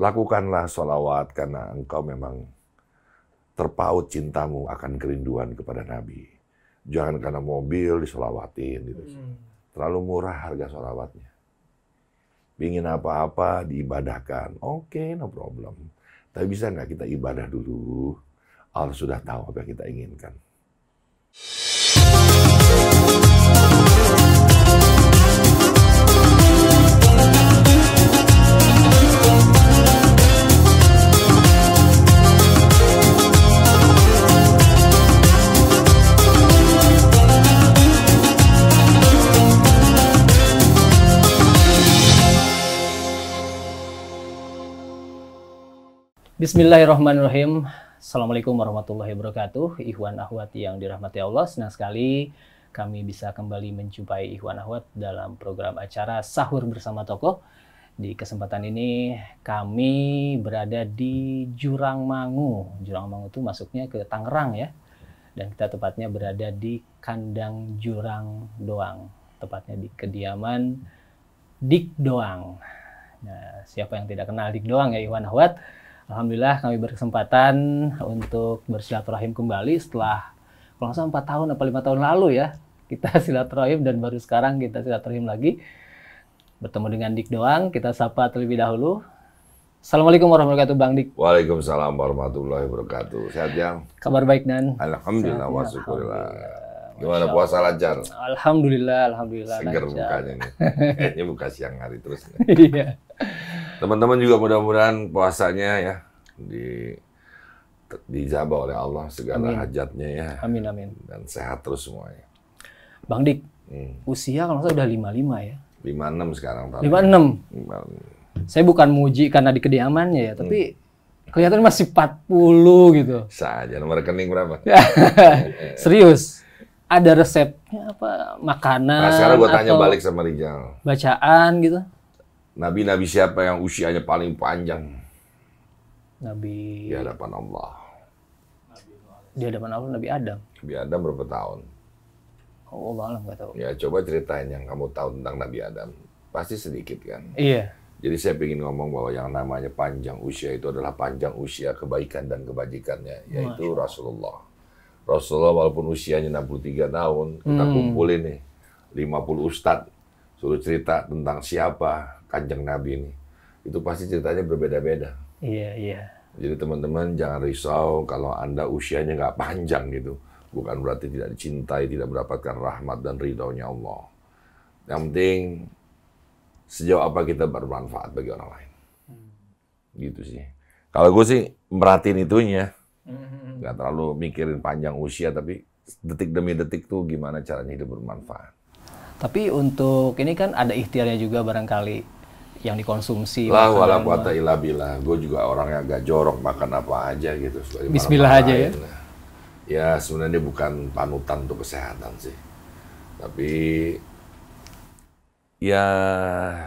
Lakukanlah sholawat karena engkau memang terpaut cintamu akan kerinduan kepada Nabi. Jangan karena mobil disolawatin gitu. Terlalu murah harga sholawatnya. Ingin apa-apa diibadahkan, oke, no problem. Tapi bisa nggak kita ibadah dulu? Allah sudah tahu apa yang kita inginkan. Bismillahirrahmanirrahim. Assalamualaikum warahmatullahi wabarakatuh. Ikhwan akhwat yang dirahmati Allah, senang sekali kami bisa kembali menjumpai Ikhwan akhwat dalam program acara Sahur Bersama Tokoh. Di kesempatan ini kami berada di Jurang Mangu. Jurang Mangu itu masuknya ke Tangerang ya. Dan kita tepatnya berada di Kandang Jurang Doang. Tepatnya di kediaman Dik Doang. Nah, siapa yang tidak kenal Dik Doang ya Ikhwan akhwat? Alhamdulillah kami berkesempatan untuk bersilaturahim kembali setelah kalau nggak salah 4 tahun atau 5 tahun lalu ya. Kita silaturahim dan baru sekarang kita silaturahim lagi. Bertemu dengan Dik Doang, kita sapa terlebih dahulu. Assalamualaikum warahmatullahi wabarakatuh Bang Dik. Waalaikumsalam warahmatullahi wabarakatuh. Sehat yang? Kabar baik dan? Alhamdulillah wa syukurillah. Gimana puasa lancar? Alhamdulillah seger lancar. mukanya nih. Kayaknya buka siang hari terus. Iya. Teman-teman juga mudah-mudahan puasanya ya dijabah oleh Allah segala hajatnya ya. Amin amin. Dan sehat terus semuanya. Bang Dik, usia kalau nggak salah udah 55 ya? 56 sekarang. 56? Saya bukan muji karena di kediamannya ya, tapi kelihatan masih 40 gitu. Saja, nomor rekening berapa? Serius? Ada resepnya apa? Makanan? Nah, sekarang gue tanya atau balik sama Rijal. Bacaan gitu? Nabi-nabi siapa yang usianya paling panjang? Nabi... Di hadapan Allah. Di hadapan Allah, Nabi Adam. Nabi Adam berapa tahun? Oh, Allah nggak tahu. Ya, coba ceritain yang kamu tahu tentang Nabi Adam. Pasti sedikit kan? Iya. Jadi saya ingin ngomong bahwa yang namanya panjang usia itu adalah panjang usia kebaikan dan kebajikannya, yaitu Rasulullah. Rasulullah walaupun usianya 63 tahun, kita kumpulin nih 50 ustadz, suruh cerita tentang siapa Kanjeng Nabi ini. Itu pasti ceritanya berbeda-beda. Iya, iya. Jadi teman-teman jangan risau kalau Anda usianya nggak panjang gitu. Bukan berarti tidak dicintai, tidak mendapatkan rahmat dan ridhonya Allah. Yang penting sejauh apa kita bermanfaat bagi orang lain. Gitu sih. Kalau gue sih merhatiin itunya. Nggak terlalu mikirin panjang usia, tapi detik demi detik tuh gimana caranya hidup bermanfaat. Tapi untuk ini kan ada ikhtiarnya juga barangkali yang dikonsumsi. La wala quwata illa billah. Gue juga orang yang agak jorok makan apa aja gitu. Bismillah aja ya. Ya sebenarnya bukan panutan untuk kesehatan sih. Tapi ya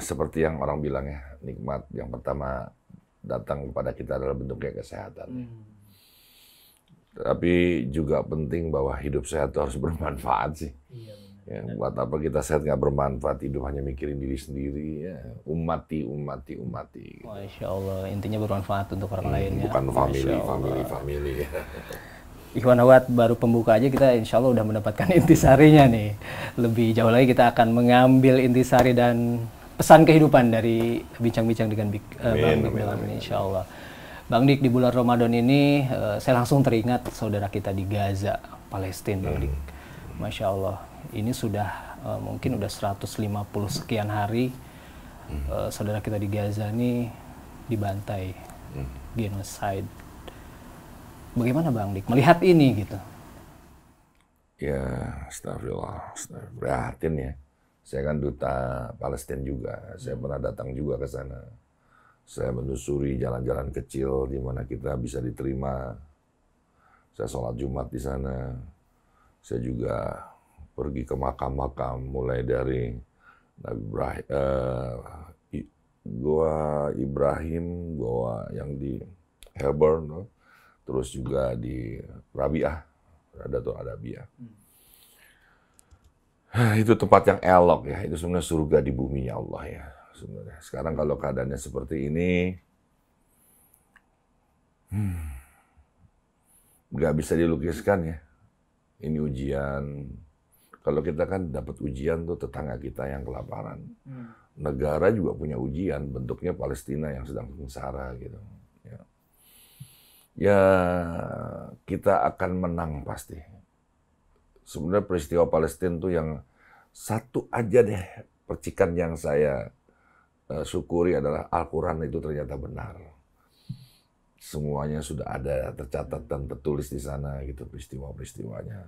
seperti yang orang bilang ya, nikmat yang pertama datang kepada kita adalah bentuknya kesehatan. Tapi juga penting bahwa hidup sehat itu harus bermanfaat sih. Iya, ya, buat apa kita sehat nggak bermanfaat, hidup hanya mikirin diri sendiri ya. Umati. Masya Allah, intinya bermanfaat untuk orang lain ya. Bukan family. Ikhwan akhwat baru pembuka aja kita insya Allah udah mendapatkan intisarinya nih. Lebih jauh lagi kita akan mengambil intisari dan pesan kehidupan dari bincang-bincang dengan Bang Dik malam ini insya Allah. Bang Dik, di bulan Ramadan ini saya langsung teringat saudara kita di Gaza, Palestina, Bang Dik. Masya Allah, ini sudah mungkin udah 150 sekian hari saudara kita di Gaza ini dibantai, genocide. Bagaimana Bang Dik melihat ini gitu? Ya, astagfirullah, prihatin ya. Saya kan duta Palestina juga, saya pernah datang juga ke sana. Saya menyusuri jalan-jalan kecil di mana kita bisa diterima. Saya sholat Jumat di sana. Saya juga pergi ke makam-makam, mulai dari Goa Ibrahim, Goa yang di Hebron, terus juga di Rabi'ah, Radatul Adabiyah. Itu tempat yang elok ya, itu sebenarnya surga di buminya Allah ya. Sebenarnya. Sekarang kalau keadaannya seperti ini, Nggak bisa dilukiskan ya. Ini ujian. Kalau kita kan dapat ujian tuh tetangga kita yang kelaparan. Negara juga punya ujian, bentuknya Palestina yang sedang sengsara gitu. Ya, kita akan menang pasti. Sebenarnya peristiwa Palestina tuh yang satu aja deh percikan yang saya syukuri adalah Al-Quran itu ternyata benar. Semuanya sudah ada tercatat dan tertulis di sana gitu peristiwa-peristiwanya.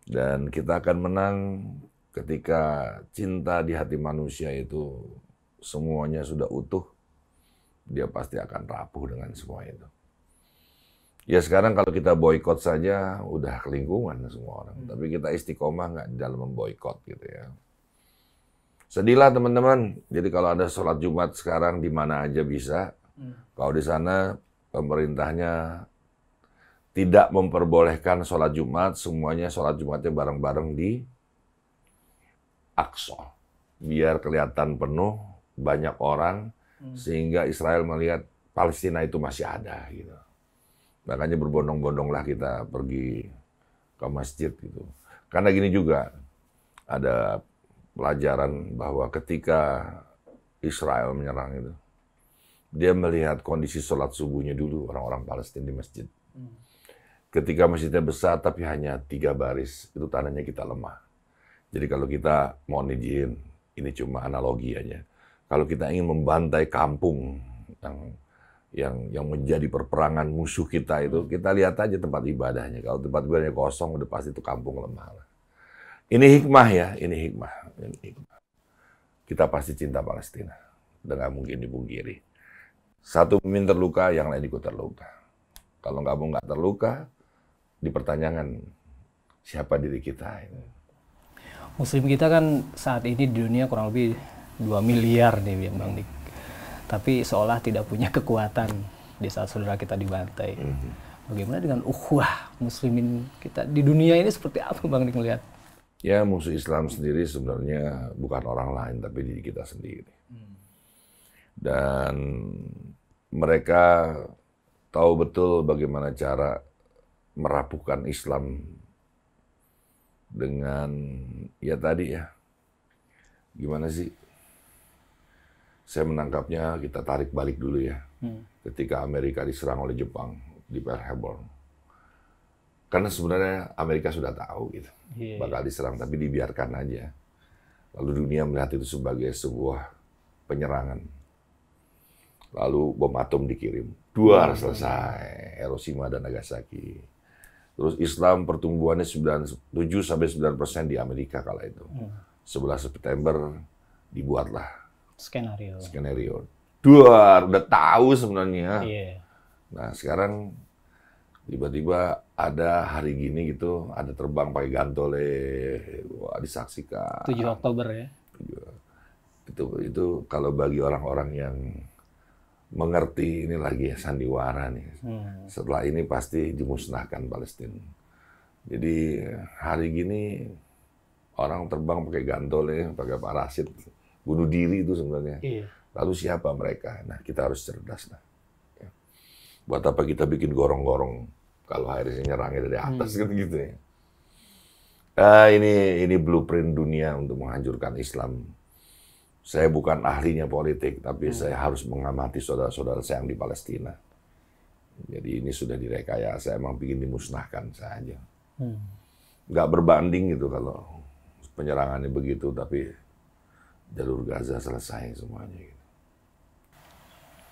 Dan kita akan menang ketika cinta di hati manusia itu semuanya sudah utuh. Dia pasti akan rapuh dengan semua itu. Ya sekarang kalau kita boikot saja udah kelingkungan semua orang. Tapi kita istiqomah nggak di dalam memboikot gitu ya. Sedihlah teman-teman. Jadi kalau ada sholat Jumat sekarang di mana aja bisa. Kalau di sana pemerintahnya tidak memperbolehkan sholat Jumat, semuanya sholat Jumatnya bareng-bareng di Aqsa. Biar kelihatan penuh, banyak orang, sehingga Israel melihat Palestina itu masih ada. Gitu. Makanya berbondong-bondonglah kita pergi ke masjid. Gitu. Karena gini juga, ada pelajaran bahwa ketika Israel menyerang itu, dia melihat kondisi sholat subuhnya dulu orang-orang Palestina di masjid. Ketika masjidnya besar tapi hanya 3 baris, itu tandanya kita lemah. Jadi kalau kita mohon izin, ini cuma analogi aja. Kalau kita ingin membantai kampung yang menjadi perperangan musuh kita itu, kita lihat aja tempat ibadahnya. Kalau tempat ibadahnya kosong, udah pasti itu kampung lemah. Ini hikmah ya, ini hikmah. Kita pasti cinta Palestina, udah nggak mungkin dipungkiri. Satu pemimpin terluka, yang lain ikut terluka. Kalau nggak terluka, dipertanyakan siapa diri kita. Muslim kita kan saat ini di dunia kurang lebih 2 miliar nih Bang Dik. Tapi seolah tidak punya kekuatan di saat saudara kita dibantai. Bagaimana dengan ukhuwah muslimin kita di dunia ini seperti apa Bang Dik melihat? Ya musuh Islam sendiri sebenarnya bukan orang lain tapi diri kita sendiri. Dan mereka tahu betul bagaimana cara merapuhkan Islam dengan ya tadi ya. Gimana sih? Saya menangkapnya kita tarik balik dulu ya. Ketika Amerika diserang oleh Jepang di Pearl Harbor. Karena sebenarnya Amerika sudah tahu gitu. Bakal diserang tapi dibiarkan aja. Lalu dunia melihat itu sebagai sebuah penyerangan. Lalu bom atom dikirim. Selesai. Hiroshima dan Nagasaki. Terus Islam pertumbuhannya 7-9% di Amerika kala itu. 11 September dibuatlah skenario. Udah tahu sebenarnya. Nah sekarang tiba-tiba ada hari gini gitu, ada terbang pakai gantole, wah disaksikan. 7 Oktober ya. Itu kalau bagi orang-orang yang mengerti ini lagi sandiwara nih. Setelah ini pasti dimusnahkan Palestina. Jadi hari gini orang terbang pakai gantole, pakai parasit, bunuh diri itu sebenarnya. Lalu siapa mereka? Nah kita harus cerdas lah. Buat apa kita bikin gorong-gorong kalau akhirnya nyerangnya dari atas gitu ya. Ini blueprint dunia untuk menghancurkan Islam. Saya bukan ahlinya politik, tapi saya harus mengamati saudara-saudara saya yang di Palestina. Jadi ini sudah direkayasa, emang bikin dimusnahkan saja. Nggak berbanding gitu kalau penyerangannya begitu, tapi jalur Gaza selesai semuanya. Gitu.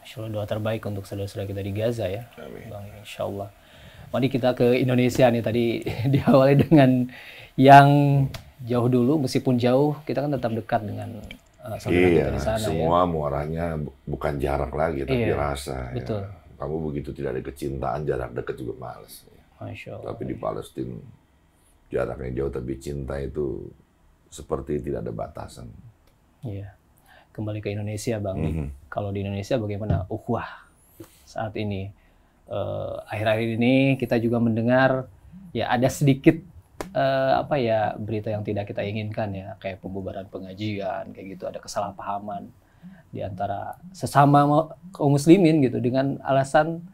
Insya Allah doa terbaik untuk saudara-saudara kita di Gaza ya. Amin. Bang, Insya Allah. Mari kita ke Indonesia nih, tadi diawali dengan yang jauh dulu, meskipun jauh, kita kan tetap dekat dengan saudara kita di sana. Semua muaranya bukan jarak lagi, tapi rasa. Betul. Ya. Kamu begitu tidak ada kecintaan, jarak dekat juga males. Masya Allah. Tapi di Palestina, jaraknya jauh, tapi cinta itu seperti tidak ada batasan. Iya. Kembali ke Indonesia, Bang. Kalau di Indonesia bagaimana ukhuwah saat ini? Akhir-akhir ini kita juga mendengar ya ada sedikit berita yang tidak kita inginkan ya, kayak pembubaran pengajian, kayak gitu, ada kesalahpahaman di antara sesama kaum muslimin gitu dengan alasan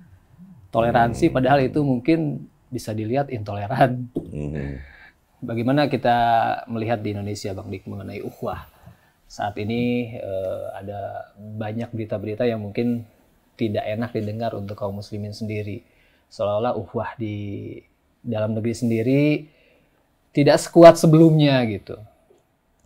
Toleransi padahal itu mungkin bisa dilihat intoleran. Bagaimana kita melihat di Indonesia, Bang Dik, mengenai ukhuwah? Saat ini ada banyak berita-berita yang mungkin tidak enak didengar untuk kaum muslimin sendiri. Seolah-olah ukhuwah di dalam negeri sendiri tidak sekuat sebelumnya gitu.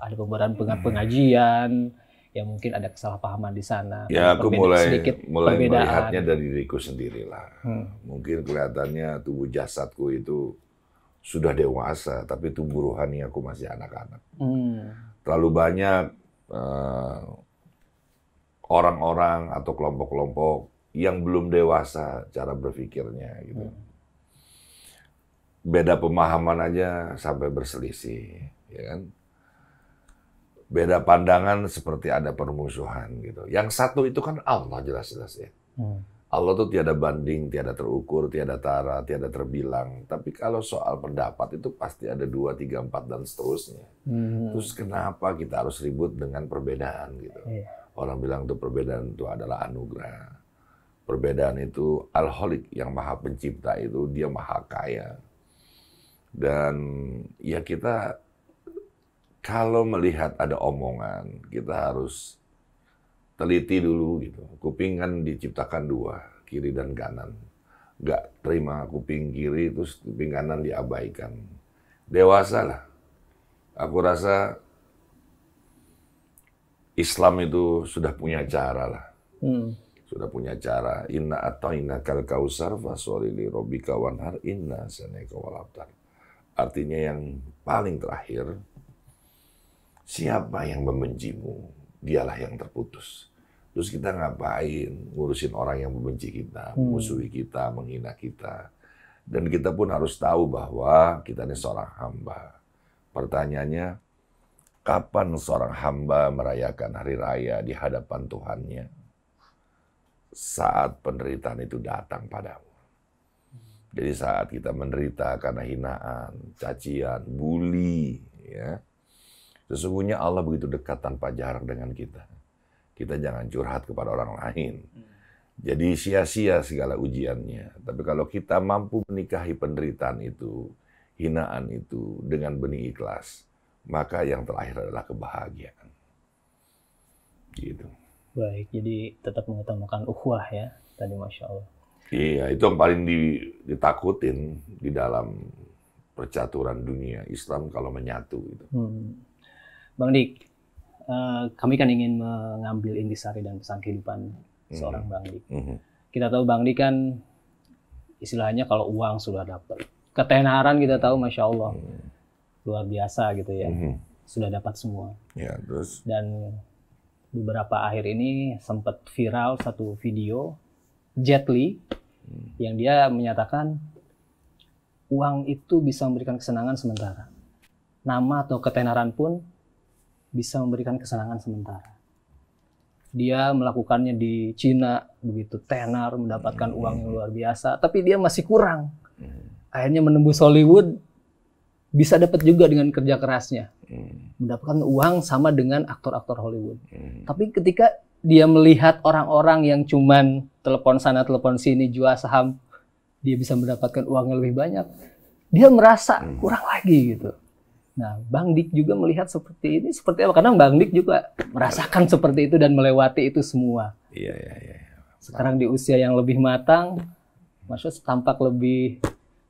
Ada pembubaran pengajian, ya mungkin ada kesalahpahaman di sana. Ya, aku mulai perbedaan. melihatnya dari diriku sendirilah. Mungkin kelihatannya tubuh jasadku itu sudah dewasa, tapi tubuh rohani aku masih anak-anak. Terlalu banyak orang-orang atau kelompok-kelompok yang belum dewasa cara berpikirnya gitu. Beda pemahaman aja sampai berselisih, ya kan? Beda pandangan seperti ada permusuhan gitu. Yang satu itu kan Allah jelas-jelas ya. Allah tuh tiada banding, tiada terukur, tiada tara, tiada terbilang. Tapi kalau soal pendapat itu pasti ada 2, 3, 4 dan seterusnya. Terus kenapa kita harus ribut dengan perbedaan gitu? Orang bilang tuh perbedaan itu adalah anugerah. Perbedaan itu Al-Khaliq yang maha pencipta itu dia maha kaya. Dan ya kita kalau melihat ada omongan, kita harus teliti dulu gitu. Kuping kan diciptakan 2, kiri dan kanan. Nggak terima kuping kiri, terus kuping kanan diabaikan. Dewasa lah. Aku rasa Islam itu sudah punya cara lah. Sudah punya cara. Inna a'tayna kal kausar fasholli li rabbika wanhar inna sanaka wal abtar. Artinya yang paling terakhir, siapa yang membencimu, dialah yang terputus. Terus kita ngapain ngurusin orang yang membenci kita, memusuhi kita, menghina kita. Dan kita pun harus tahu bahwa kita ini seorang hamba. Pertanyaannya, kapan seorang hamba merayakan hari raya di hadapan Tuhannya? Saat penderitaan itu datang padamu. Jadi saat kita menderita karena hinaan, cacian, bully, ya, sesungguhnya Allah begitu dekat tanpa jarak dengan kita. Kita jangan curhat kepada orang lain. Jadi sia-sia segala ujiannya. Tapi kalau kita mampu menikahi penderitaan itu, hinaan itu dengan benih ikhlas, maka yang terakhir adalah kebahagiaan. Gitu. Baik, jadi tetap mengutamakan ukhuwah ya, tadi Masya Allah. Iya, itu yang paling ditakutin di dalam percaturan dunia Islam kalau menyatu. Gitu. Bang Dik, kami kan ingin mengambil intisari dan pesan kehidupan seorang Bang Dik. Kita tahu Bang Dik kan istilahnya kalau uang sudah dapat, ketenaran kita tahu Masya Allah luar biasa gitu ya, sudah dapat semua. Ya, terus? Dan beberapa akhir ini sempat viral satu video Jet Li yang dia menyatakan uang itu bisa memberikan kesenangan sementara, nama atau ketenaran pun bisa memberikan kesenangan sementara. Dia melakukannya di Cina, begitu tenar, mendapatkan uang yang luar biasa, tapi dia masih kurang. Akhirnya menembus Hollywood, bisa dapat juga dengan kerja kerasnya. Mendapatkan uang sama dengan aktor-aktor Hollywood. Tapi ketika dia melihat orang-orang yang cuman telepon sana, telepon sini, jual saham, dia bisa mendapatkan uang yang lebih banyak, dia merasa kurang lagi gitu. Nah, Bang Dik juga melihat seperti ini, seperti apa? Karena Bang Dik juga merasakan seperti itu dan melewati itu semua. Iya. Sekarang di usia yang lebih matang, maksudnya tampak lebih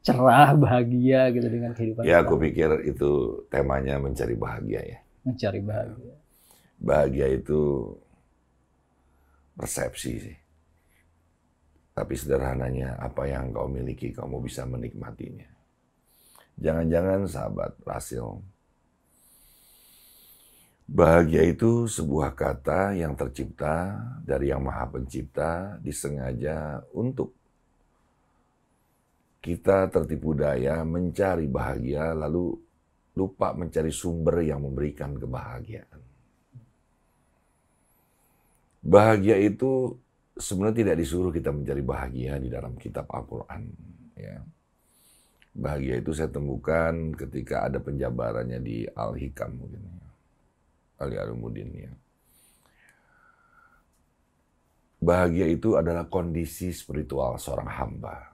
cerah, bahagia gitu dengan kehidupan. Ya, aku pikir itu temanya mencari bahagia ya. Mencari bahagia. Bahagia itu persepsi sih. Tapi sederhananya, apa yang kau miliki, kamu bisa menikmatinya. Jangan-jangan sahabat Rasil, bahagia itu sebuah kata yang tercipta dari Yang Maha Pencipta, disengaja untuk kita tertipu daya mencari bahagia, lalu lupa mencari sumber yang memberikan kebahagiaan. Bahagia itu sebenarnya tidak disuruh kita mencari bahagia di dalam kitab Al-Quran. Ya. Bahagia itu saya temukan ketika ada penjabarannya di Al-Hikam mungkin, Ali Al-Mudin ya. Bahagia itu adalah kondisi spiritual seorang hamba.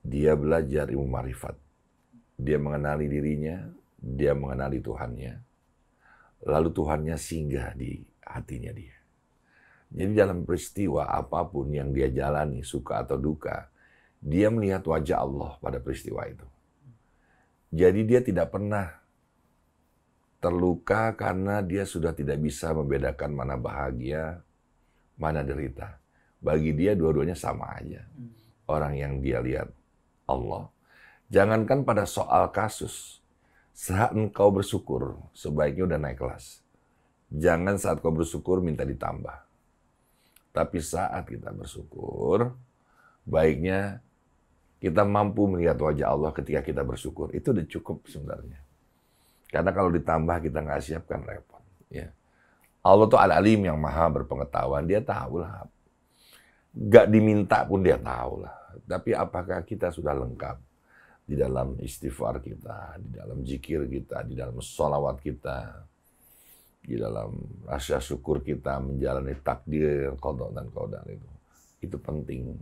Dia belajar ilmu marifat. Dia mengenali dirinya, dia mengenali Tuhannya. Lalu Tuhannya singgah di hatinya dia. Jadi dalam peristiwa apapun yang dia jalani, suka atau duka, dia melihat wajah Allah pada peristiwa itu. Jadi dia tidak pernah terluka karena dia sudah tidak bisa membedakan mana bahagia, mana derita. Bagi dia dua-duanya sama aja. Orang yang dia lihat Allah. Jangankan pada soal kasus. Saat engkau bersyukur, sebaiknya udah naik kelas. Jangan saat kau bersyukur minta ditambah. Tapi saat kita bersyukur, baiknya kita mampu melihat wajah Allah ketika kita bersyukur. Itu udah cukup sebenarnya. Karena kalau ditambah kita nggak siap kan repot. Ya. Allah tuh al-alim yang maha berpengetahuan. Dia tahu lah. Nggak diminta pun dia tahu lah. Tapi apakah kita sudah lengkap di dalam istighfar kita, di dalam zikir kita, di dalam sholawat kita, di dalam rasa syukur kita menjalani takdir, qada dan qadar itu. Itu penting.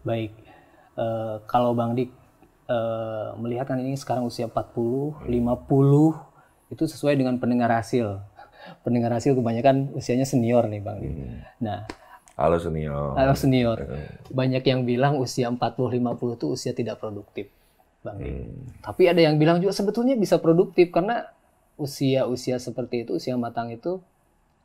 Baik, kalau Bang Dik melihat kan ini sekarang usia 40, 50, itu sesuai dengan pendengar hasil. Pendengar hasil kebanyakan usianya senior nih Bang Dik. Nah, halo senior. Halo senior. Banyak yang bilang usia 40-50 itu usia tidak produktif, Bang Dik. Tapi ada yang bilang juga sebetulnya bisa produktif karena usia-usia seperti itu, usia matang itu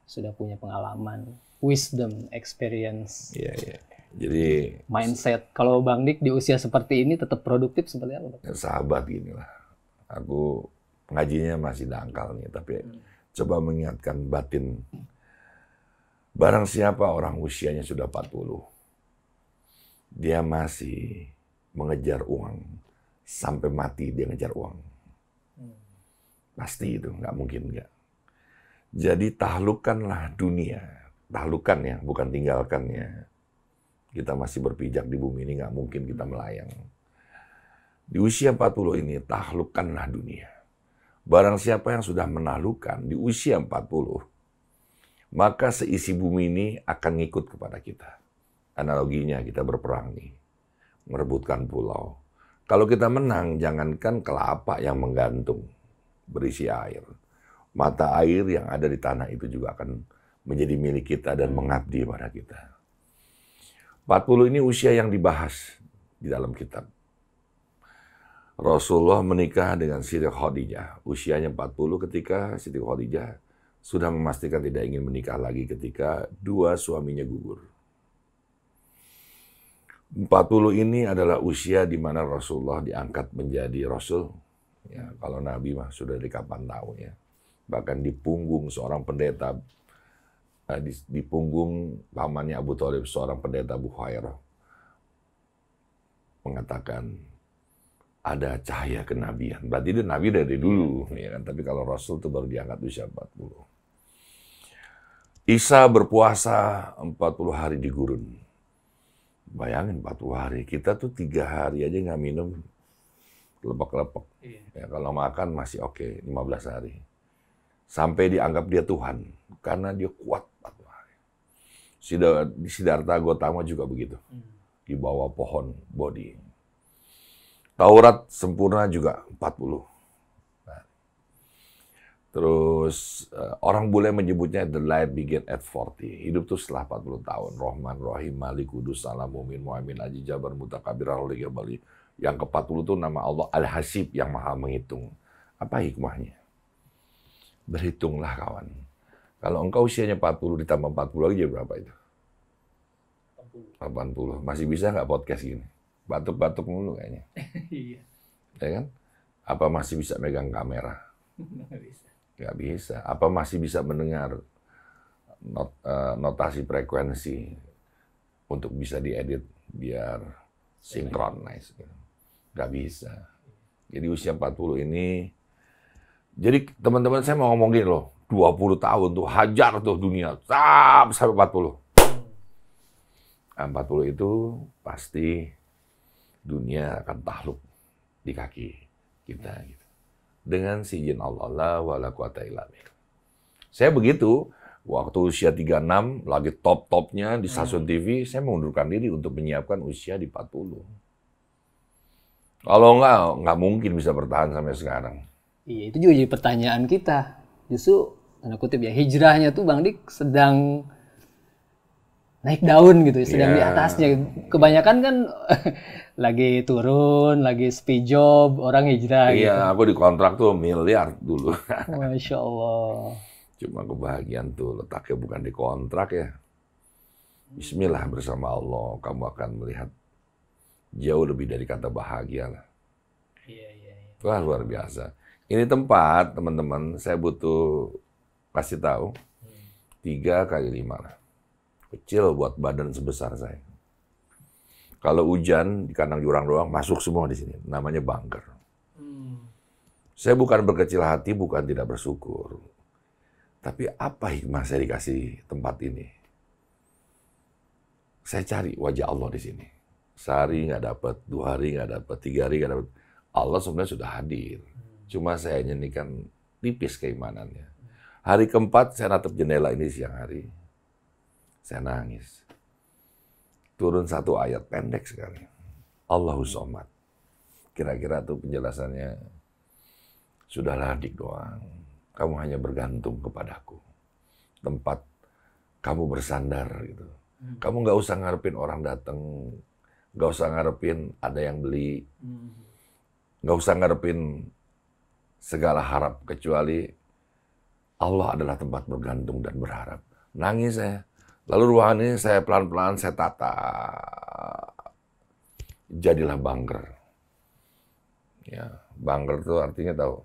sudah punya pengalaman, wisdom, experience. Iya, iya. Jadi mindset. Kalau Bang Dik di usia seperti ini tetap produktif seperti apa? Sahabat gini lah. Aku ngajinya masih dangkal nih, tapi coba mengingatkan batin. Barang siapa orang usianya sudah 40, dia masih mengejar uang. Sampai mati dia ngejar uang. Pasti itu, nggak mungkin nggak. Jadi taklukkanlah dunia. Taklukkan ya, bukan tinggalkannya. Kita masih berpijak di bumi ini, nggak mungkin kita melayang. Di usia 40 ini, taklukkanlah dunia. Barang siapa yang sudah menaklukkan di usia 40, maka seisi bumi ini akan ngikut kepada kita. Analoginya kita berperang nih, merebutkan pulau. Kalau kita menang, jangankan kelapa yang menggantung, berisi air. Mata air yang ada di tanah itu juga akan menjadi milik kita dan mengabdi pada kita. 40 ini usia yang dibahas di dalam kitab. Rasulullah menikah dengan Siti Khadijah. Usianya 40 ketika Siti Khadijah sudah memastikan tidak ingin menikah lagi ketika dua suaminya gugur. 40 ini adalah usia di mana Rasulullah diangkat menjadi Rasul. Ya, kalau Nabi mah sudah dari kapan tahu ya. Bahkan di punggung seorang pendeta, di punggung pamannya Abu Thalib, seorang pendeta Bukhairah, mengatakan ada cahaya kenabian. Berarti dia Nabi dari dulu, ya kan? Tapi kalau Rasul itu baru diangkat usia 40. Isa berpuasa 40 hari di gurun. Bayangin 40 hari. Kita tuh 3 hari aja nggak minum lepek-lepek. Ya, kalau makan masih oke, 15 hari. Sampai dianggap dia Tuhan. Karena dia kuat 40 hari. Di Siddhartha Gautama juga begitu. Di bawah pohon Bodhi. Taurat sempurna juga 40. Nah. Terus orang boleh menyebutnya the life begin at 40. Hidup tuh setelah 40 tahun. Rahman, Rahim, Malik, Kudus, Salam, Mumin, Mu'amin, Aji, Jabar, Mutakabir, Al-Liga, Bali. Yang ke-40 itu nama Allah Al-Hasib yang maha menghitung. Apa hikmahnya? Berhitunglah kawan. Kalau engkau usianya 40 ditambah 40 lagi jadi berapa itu? 80. Masih bisa nggak podcast gini? Batuk-batuk mulu kayaknya. Iya. Ya kan? Apa masih bisa megang kamera? Nggak bisa. Nggak bisa. Apa masih bisa mendengar notasi frekuensi untuk bisa diedit biar synchronize? Nggak bisa. Jadi usia 40 ini, jadi teman-teman saya mau ngomong gini loh, 20 tahun tuh hajar tuh dunia sampai 40. Nah, 40 itu pasti dunia akan takluk di kaki kita gitu. Dengan si izin Allah, la wala quwata illa billah. Saya begitu, Waktu usia 36, lagi top-topnya di stasiun TV, saya mengundurkan diri untuk menyiapkan usia di 40. Kalau nggak mungkin bisa bertahan sampai sekarang. Iya, itu juga jadi pertanyaan kita. Justru, tanda kutip ya, hijrahnya tuh Bang Dik sedang naik daun gitu, sedang di atasnya. Kebanyakan kan lagi turun, lagi sepi job, orang hijrah gitu. Iya, aku dikontrak tuh miliar dulu. Masya Allah. Cuma kebahagiaan tuh letaknya bukan di kontrak ya. Bismillah bersama Allah, kamu akan melihat jauh lebih dari kata bahagia lah. Iya, iya, iya. Wah, luar biasa. Ini tempat, teman-teman, saya butuh kasih tahu 3 kali 5 lah. Kecil buat badan sebesar saya. Kalau hujan di kandang jurang doang, masuk semua di sini. Namanya bunker. Saya bukan berkecil hati, bukan tidak bersyukur. Tapi apa hikmah saya dikasih tempat ini? Saya cari wajah Allah di sini. Sehari nggak dapat, 2 hari nggak dapat, 3 hari nggak dapat. Allah sebenarnya sudah hadir. Cuma saya nyanyikan tipis keimanannya. Hari keempat saya natap jendela ini siang hari. Saya nangis. Turun 1 ayat pendek sekali. Allahu Somad. Kira-kira tuh penjelasannya, sudahlah Dik doang. Kamu hanya bergantung kepadaku. Tempat kamu bersandar gitu. Kamu nggak usah ngarepin orang datang. Nggak usah ngarepin ada yang beli. Nggak usah ngarepin segala harap. Kecuali Allah adalah tempat bergantung dan berharap. Nangis saya. Lalu ruangan ini saya pelan-pelan saya tata. Jadilah bunker. Ya, bunker itu artinya tahu.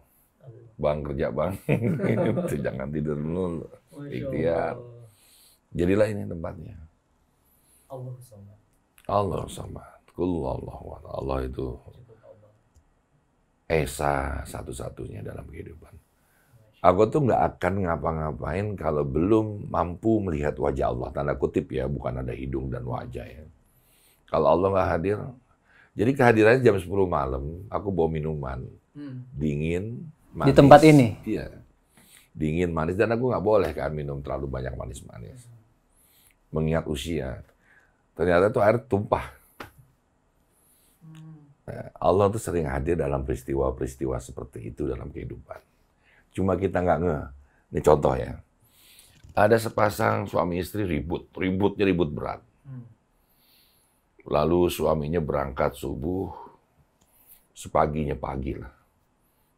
Bang kerja bang, itu jangan tidur dulu, ikhtiar. Jadilah ini tempatnya. Allah Somad. Allah Somad. Allah itu esa satu-satunya dalam kehidupan. Aku tuh nggak akan ngapa-ngapain kalau belum mampu melihat wajah Allah. Tanda kutip ya, bukan ada hidung dan wajah ya. Kalau Allah nggak hadir, jadi kehadirannya jam 10 malam, aku bawa minuman dingin. Manis. Di tempat ini? Iya. Dingin, manis. Dan aku nggak boleh kan minum terlalu banyak manis-manis. Mengingat usia. Ternyata tuh air tumpah. Allah tuh sering hadir dalam peristiwa-peristiwa seperti itu dalam kehidupan. Cuma kita nggak ngeh. Ini contoh ya. Ada sepasang suami istri ribut. Ributnya ribut berat. Lalu suaminya berangkat subuh. Sepaginya pagi lah.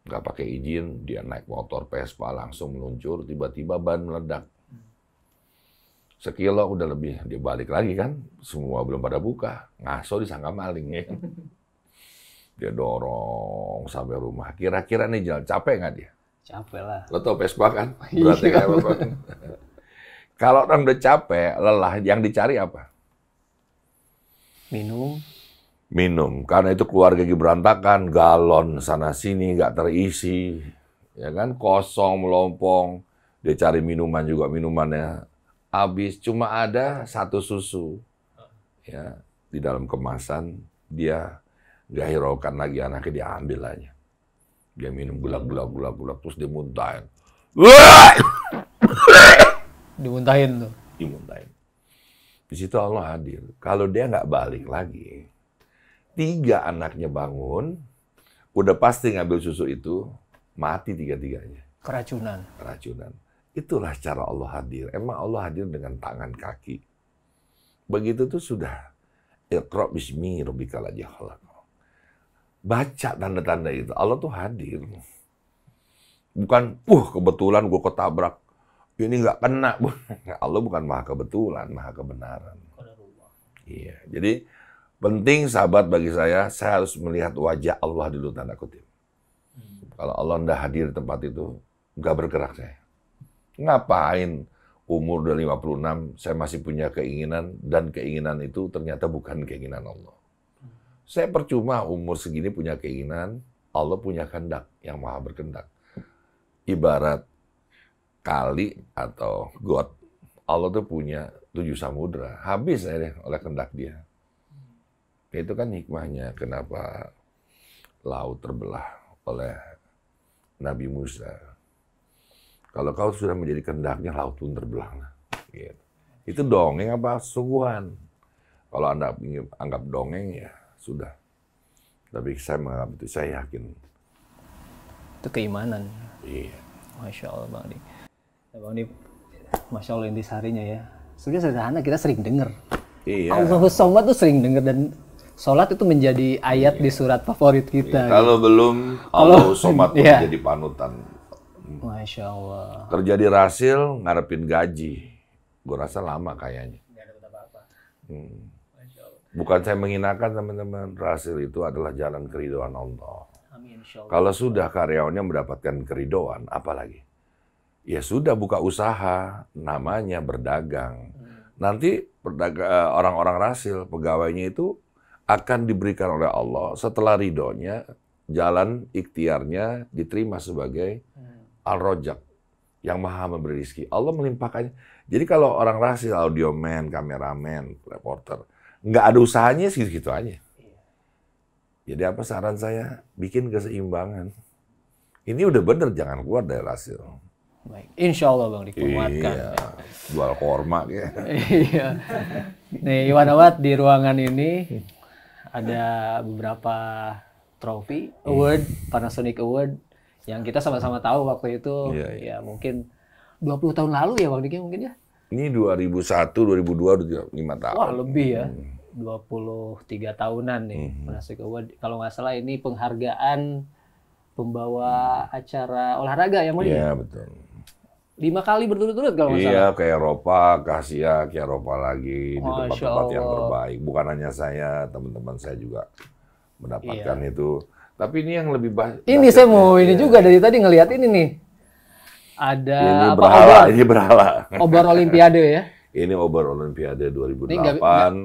Nggak pakai izin, dia naik motor Vespa langsung meluncur, tiba-tiba ban meledak. Sekilo udah lebih, dia balik lagi kan, semua belum pada buka, ngaso disangka maling ya. Dia dorong sampai rumah, kira-kira nih jalan, capek nggak dia? Capek lah. Lo tau Vespa kan, berarti kayak apa? Kalau orang udah capek, lelah, yang dicari apa? Minum, karena itu keluarga lagi berantakan, galon sana sini nggak terisi, ya kan, kosong melompong, dia cari minuman juga, minumannya habis, cuma ada 1 susu, ya di dalam kemasan, dia nggak hiraukan lagi, anaknya dia ambil aja, dia minum gulak, terus dia muntahin, dimuntahin tuh. Dimuntahin. Di situ Allah hadir. Kalau dia nggak balik lagi, 3 anaknya bangun, udah pasti ngambil susu itu, mati 3-tiganya. Keracunan. Itulah cara Allah hadir. Emang Allah hadir dengan tangan kaki. Begitu tuh sudah. Iqra bismi rabbikal ladzi khalaq. Baca tanda-tanda itu. Allah tuh hadir. Bukan, kebetulan gue ketabrak. Ini nggak kena. Allah bukan maha kebetulan, maha kebenaran. Iya, jadi penting sahabat bagi saya harus melihat wajah Allah dulu, tanda kutip. Kalau Allah nggak hadir di tempat itu, nggak bergerak saya. Ngapain umur udah 56, saya masih punya keinginan, dan keinginan itu ternyata bukan keinginan Allah. Saya percuma umur segini punya keinginan, Allah punya kehendak yang maha berkehendak. Ibarat kali atau got, Allah tuh punya 7 samudra, habis aja oleh kehendak dia. Itu kan hikmahnya kenapa laut terbelah oleh Nabi Musa. Kalau kau sudah menjadi kehendaknya, laut pun terbelah. Gitu. Itu dongeng apa sungguhan? Kalau Anda anggap dongeng, ya sudah. Tapi saya menganggap itu, saya yakin. Itu keimanan. Iya. Masya Allah Bang Dik. Ya, Bang Dik, Masya Allah intisarinya ya. Sebenarnya sederhana, kita sering dengar. Iya. Allahus Somad tuh sering dengar, dan sholat itu menjadi ayat di surat favorit kita. Kalau belum, Allahus Somad menjadi panutan. Masya Allah. Kerja di Rasil, ngarepin gaji. Gue rasa lama kayaknya. Nggak dapat apa-apa. Bukan saya menghinakan teman-teman. Rasil itu adalah jalan keridhaan Allah. Amin, insya Allah. Kalau sudah karyawannya mendapatkan keridhaan, apalagi? Ya sudah, buka usaha, namanya berdagang. Nanti orang-orang Rasil, pegawainya itu akan diberikan oleh Allah setelah ridhonya, jalan ikhtiarnya diterima sebagai Al-Rojak, yang maha memberi rezeki. Allah melimpahkannya. Jadi kalau orang Rasil, audioman, kameramen, reporter, nggak ada usahanya, segitu aja. Jadi apa saran saya? Bikin keseimbangan. Ini udah bener, jangan keluar dari Rasil. Baik, insya Allah Bang dikuatkan. Iya, jual korma ya. Iya. Nih Iwan Ahwat, di ruangan ini ada beberapa trofi, award, Panasonic Award, yang kita sama-sama tahu waktu itu, ya mungkin 20 tahun lalu ya Bang Dik, mungkin ya? Ini 2001, 2002, udah 5 tahun. Wah, lebih ya. 23 tahunan nih Panasonic Award. Kalau nggak salah ini penghargaan pembawa acara olahraga ya, Bang? Iya, betul. 5 kali berturut-turut kalau nggak salah. Iya, ke Eropa, ke Asia, ke Eropa lagi, di tempat-tempat yang terbaik. Bukan hanya saya, teman-teman saya juga mendapatkan itu. Tapi ini yang lebih ini saya mau ini juga dari tadi ngelihat ini nih. Ada ini apa? berhala, ini berhala. Obor Olimpiade ya. Ini obor Olimpiade 2008. Ini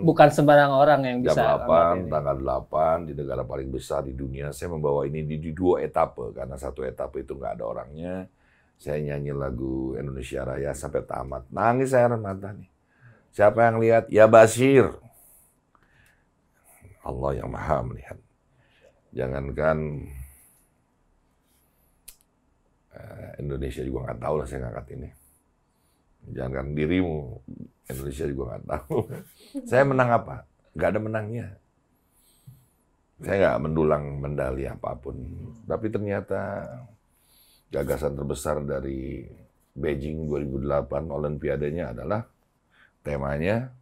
bukan sembarang orang yang bisa. Jam 8, tanggal 8 di negara paling besar di dunia. Saya membawa ini di 2 etape karena 1 etape itu nggak ada orangnya. Saya nyanyi lagu Indonesia Raya sampai tamat. Nangis saya air mata nih. Siapa yang lihat? Ya Basir. Allah yang maha melihat. Jangankan Indonesia juga nggak tahu lah saya ngangkat ini. Jangankan dirimu, Indonesia juga nggak tahu. Saya menang apa? Nggak ada menangnya. Saya nggak mendulang medali apapun. Tapi ternyata gagasan terbesar dari Beijing 2008 Olimpiadanya adalah temanya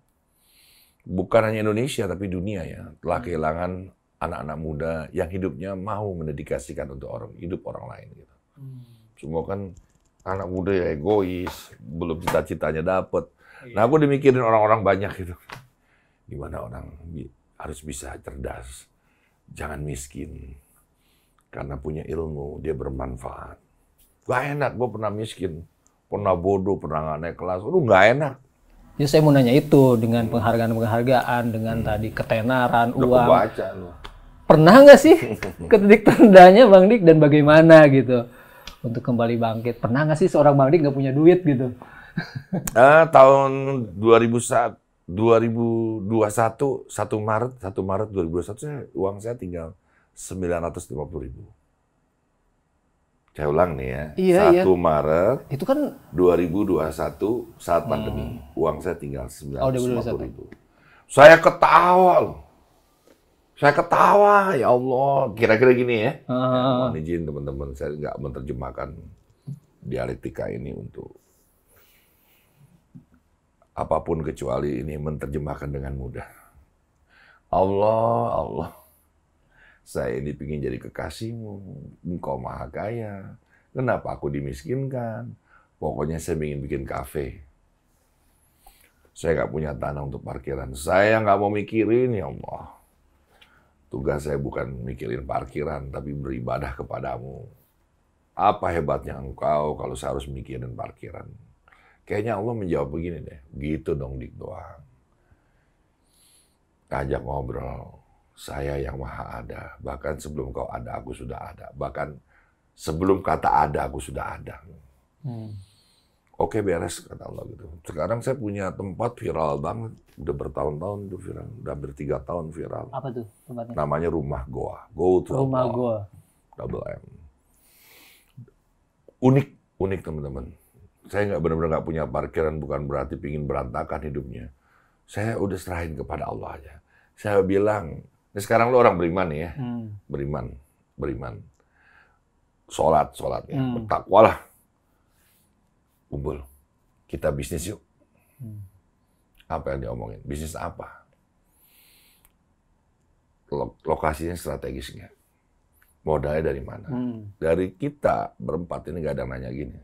bukan hanya Indonesia tapi dunia ya. Telah kehilangan anak-anak muda yang hidupnya mau mendedikasikan untuk hidup orang lain gitu. Semua kan anak muda ya egois, belum cita-citanya dapet. Nah aku dimikirin orang-orang banyak gitu. Gimana orang harus bisa cerdas, jangan miskin. Karena punya ilmu, dia bermanfaat. Gak enak, gue pernah miskin, pernah bodoh, pernah gak naik kelas. Aduh gak enak. Ya saya mau nanya itu, dengan penghargaan-penghargaan, dengan tadi ketenaran, uang. Kebaca, pernah nggak sih ke titik terendahnya Bang Dik dan bagaimana gitu untuk kembali bangkit? Pernah nggak sih seorang Bang Dik nggak punya duit gitu? Tahun 2021, 1 Maret 2021 uang saya tinggal 950.000. Saya ulang nih ya. Iya, 1 Maret itu kan 2021 saat pandemi, uang saya tinggal 950.000. 2021. Saya ketawa loh. Saya ketawa, ya Allah. Kira-kira gini ya. Mohon izin teman-teman, saya nggak menerjemahkan dialektika ini untuk apapun kecuali ini menerjemahkan dengan mudah. Allah, saya ini ingin jadi kekasihmu. Engkau maha kaya. Kenapa aku dimiskinkan? Pokoknya saya ingin bikin kafe. Saya nggak punya tanah untuk parkiran. Saya nggak mau mikirin, ya Allah. Tugas saya bukan mikirin parkiran, tapi beribadah kepadamu. Apa hebatnya engkau kalau saya harus mikirin parkiran? Kayaknya Allah menjawab begini deh, gitu dong Dik doang. Ajak ngobrol, saya yang maha ada. Bahkan sebelum kau ada, aku sudah ada. Bahkan sebelum kata ada, aku sudah ada. Oke beres, kata Allah gitu. Sekarang saya punya tempat viral banget. Udah bertahun-tahun itu viral. Udah hampir 3 tahun viral. Apa tuh tempatnya? Namanya Rumah Goa. Go to Rumah Goa. Double M. Unik. Unik teman-teman. Saya nggak benar-benar nggak punya parkiran, bukan berarti pingin berantakan hidupnya. Saya udah serahin kepada Allah aja. Saya bilang, ini sekarang lo orang beriman nih ya, beriman. Sholat ya, bertakwalah. Kumpul, kita bisnis yuk. Apa yang diomongin? Bisnis apa? Lokasinya strategis nggak? Modalnya dari mana? Dari kita berempat ini nggak ada yang nanya gini.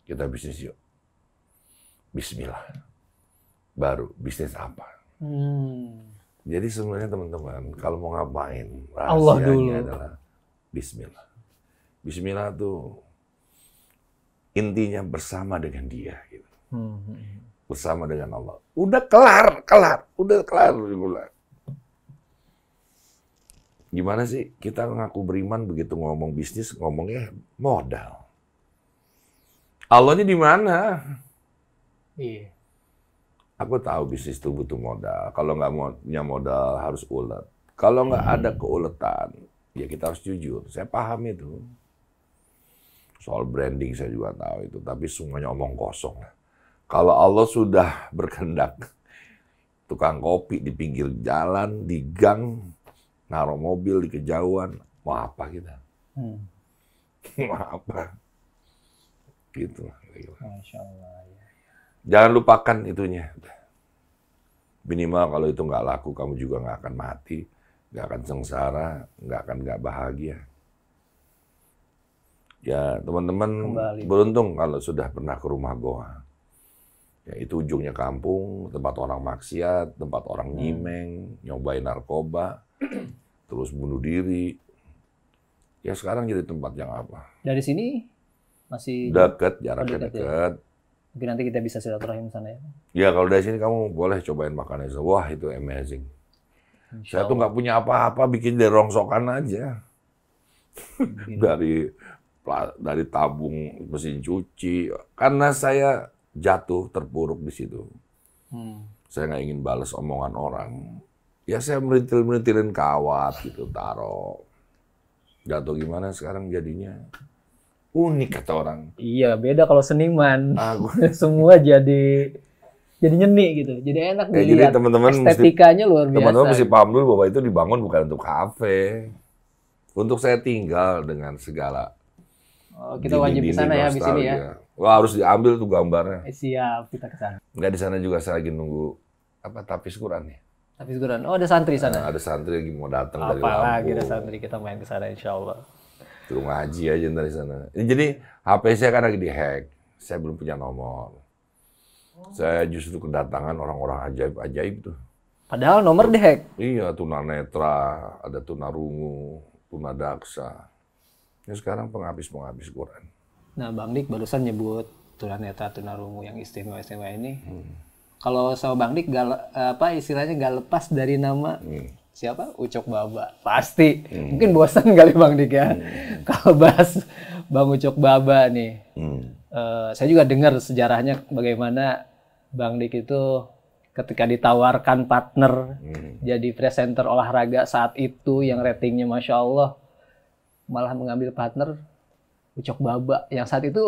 Kita bisnis yuk. Bismillah. Baru bisnis apa? Jadi sebenarnya teman-teman, kalau mau ngapain, rahasianya adalah Bismillah. Bismillah tuh intinya bersama dengan Dia, gitu. Bersama dengan Allah. Udah kelar. Gimana sih kita ngaku beriman begitu ngomong bisnis, ngomongnya modal. Allahnya di mana? Iya. Aku tahu bisnis itu butuh modal. Kalau nggak punya modal harus ulet. Kalau nggak ada keuletan, ya kita harus jujur. Saya paham itu. Soal branding saya juga tahu itu. Tapi semuanya omong kosong. Kalau Allah sudah berkehendak, tukang kopi di pinggir jalan, di gang, naruh mobil di kejauhan, mau apa kita? Mau apa? Gitu. Masya Allah. Jangan lupakan itunya. Minimal kalau itu nggak laku, kamu juga nggak akan mati, nggak akan sengsara, nggak bahagia. Ya teman-teman beruntung kalau sudah pernah ke rumah goa. Ya, itu ujungnya kampung, tempat orang maksiat, tempat orang nyimeng, nyobain narkoba, terus bunuh diri. Ya sekarang jadi tempat yang apa? Dari sini masih dekat, jaraknya dekat. Ya? Mungkin nanti kita bisa silaturahim sana ya. Ya kalau dari sini kamu boleh cobain makanan itu. Wah itu amazing. Saya tuh nggak punya apa-apa, bikin dari rongsokan aja. dari tabung mesin cuci. Karena saya jatuh terpuruk di situ. Saya nggak ingin balas omongan orang. Ya saya merintil-merintilin kawat gitu, taruh. Jatuh gimana sekarang jadinya? Unik kata orang. Iya, beda kalau seniman. Semua jadi nyeni gitu. Jadi enak dilihat. Jadi teman-teman estetikanya luar biasa. Teman-teman mesti paham dulu bahwa itu dibangun bukan untuk kafe. Untuk saya tinggal dengan segala. Oh, kita wajib ke sana ya di sini ya. Wah, harus diambil tuh gambarnya. Siap, kita ke sana. Enggak, di sana juga saya lagi nunggu tapis Quran nih. Tapis Quran. Oh, ada santri sana. Ada santri lagi mau datang dari Lampung. Apalagi ada santri, kita main ke sana insyaallah. Suruh ngaji aja dari sana. Jadi HP saya kan lagi dihack. Saya belum punya nomor. Saya justru kedatangan orang-orang ajaib-ajaib tuh. Padahal nomor dihack. Iya, tunanetra, ada tunarungu, tunadaksa. Ya sekarang penghabis Quran. Nah, Bang Dik barusan nyebut tunanetra, tunarungu yang istimewa-istimewa ini. Kalau sama Bang Dik istilahnya gak lepas dari nama siapa? Ucok Baba. Pasti. Mungkin bosan kali Bang Dik ya. Kalau bahas Bang Ucok Baba nih. Saya juga dengar sejarahnya bagaimana Bang Dik itu ketika ditawarkan partner jadi presenter olahraga saat itu yang ratingnya Masya Allah, malah mengambil partner Ucok Baba yang saat itu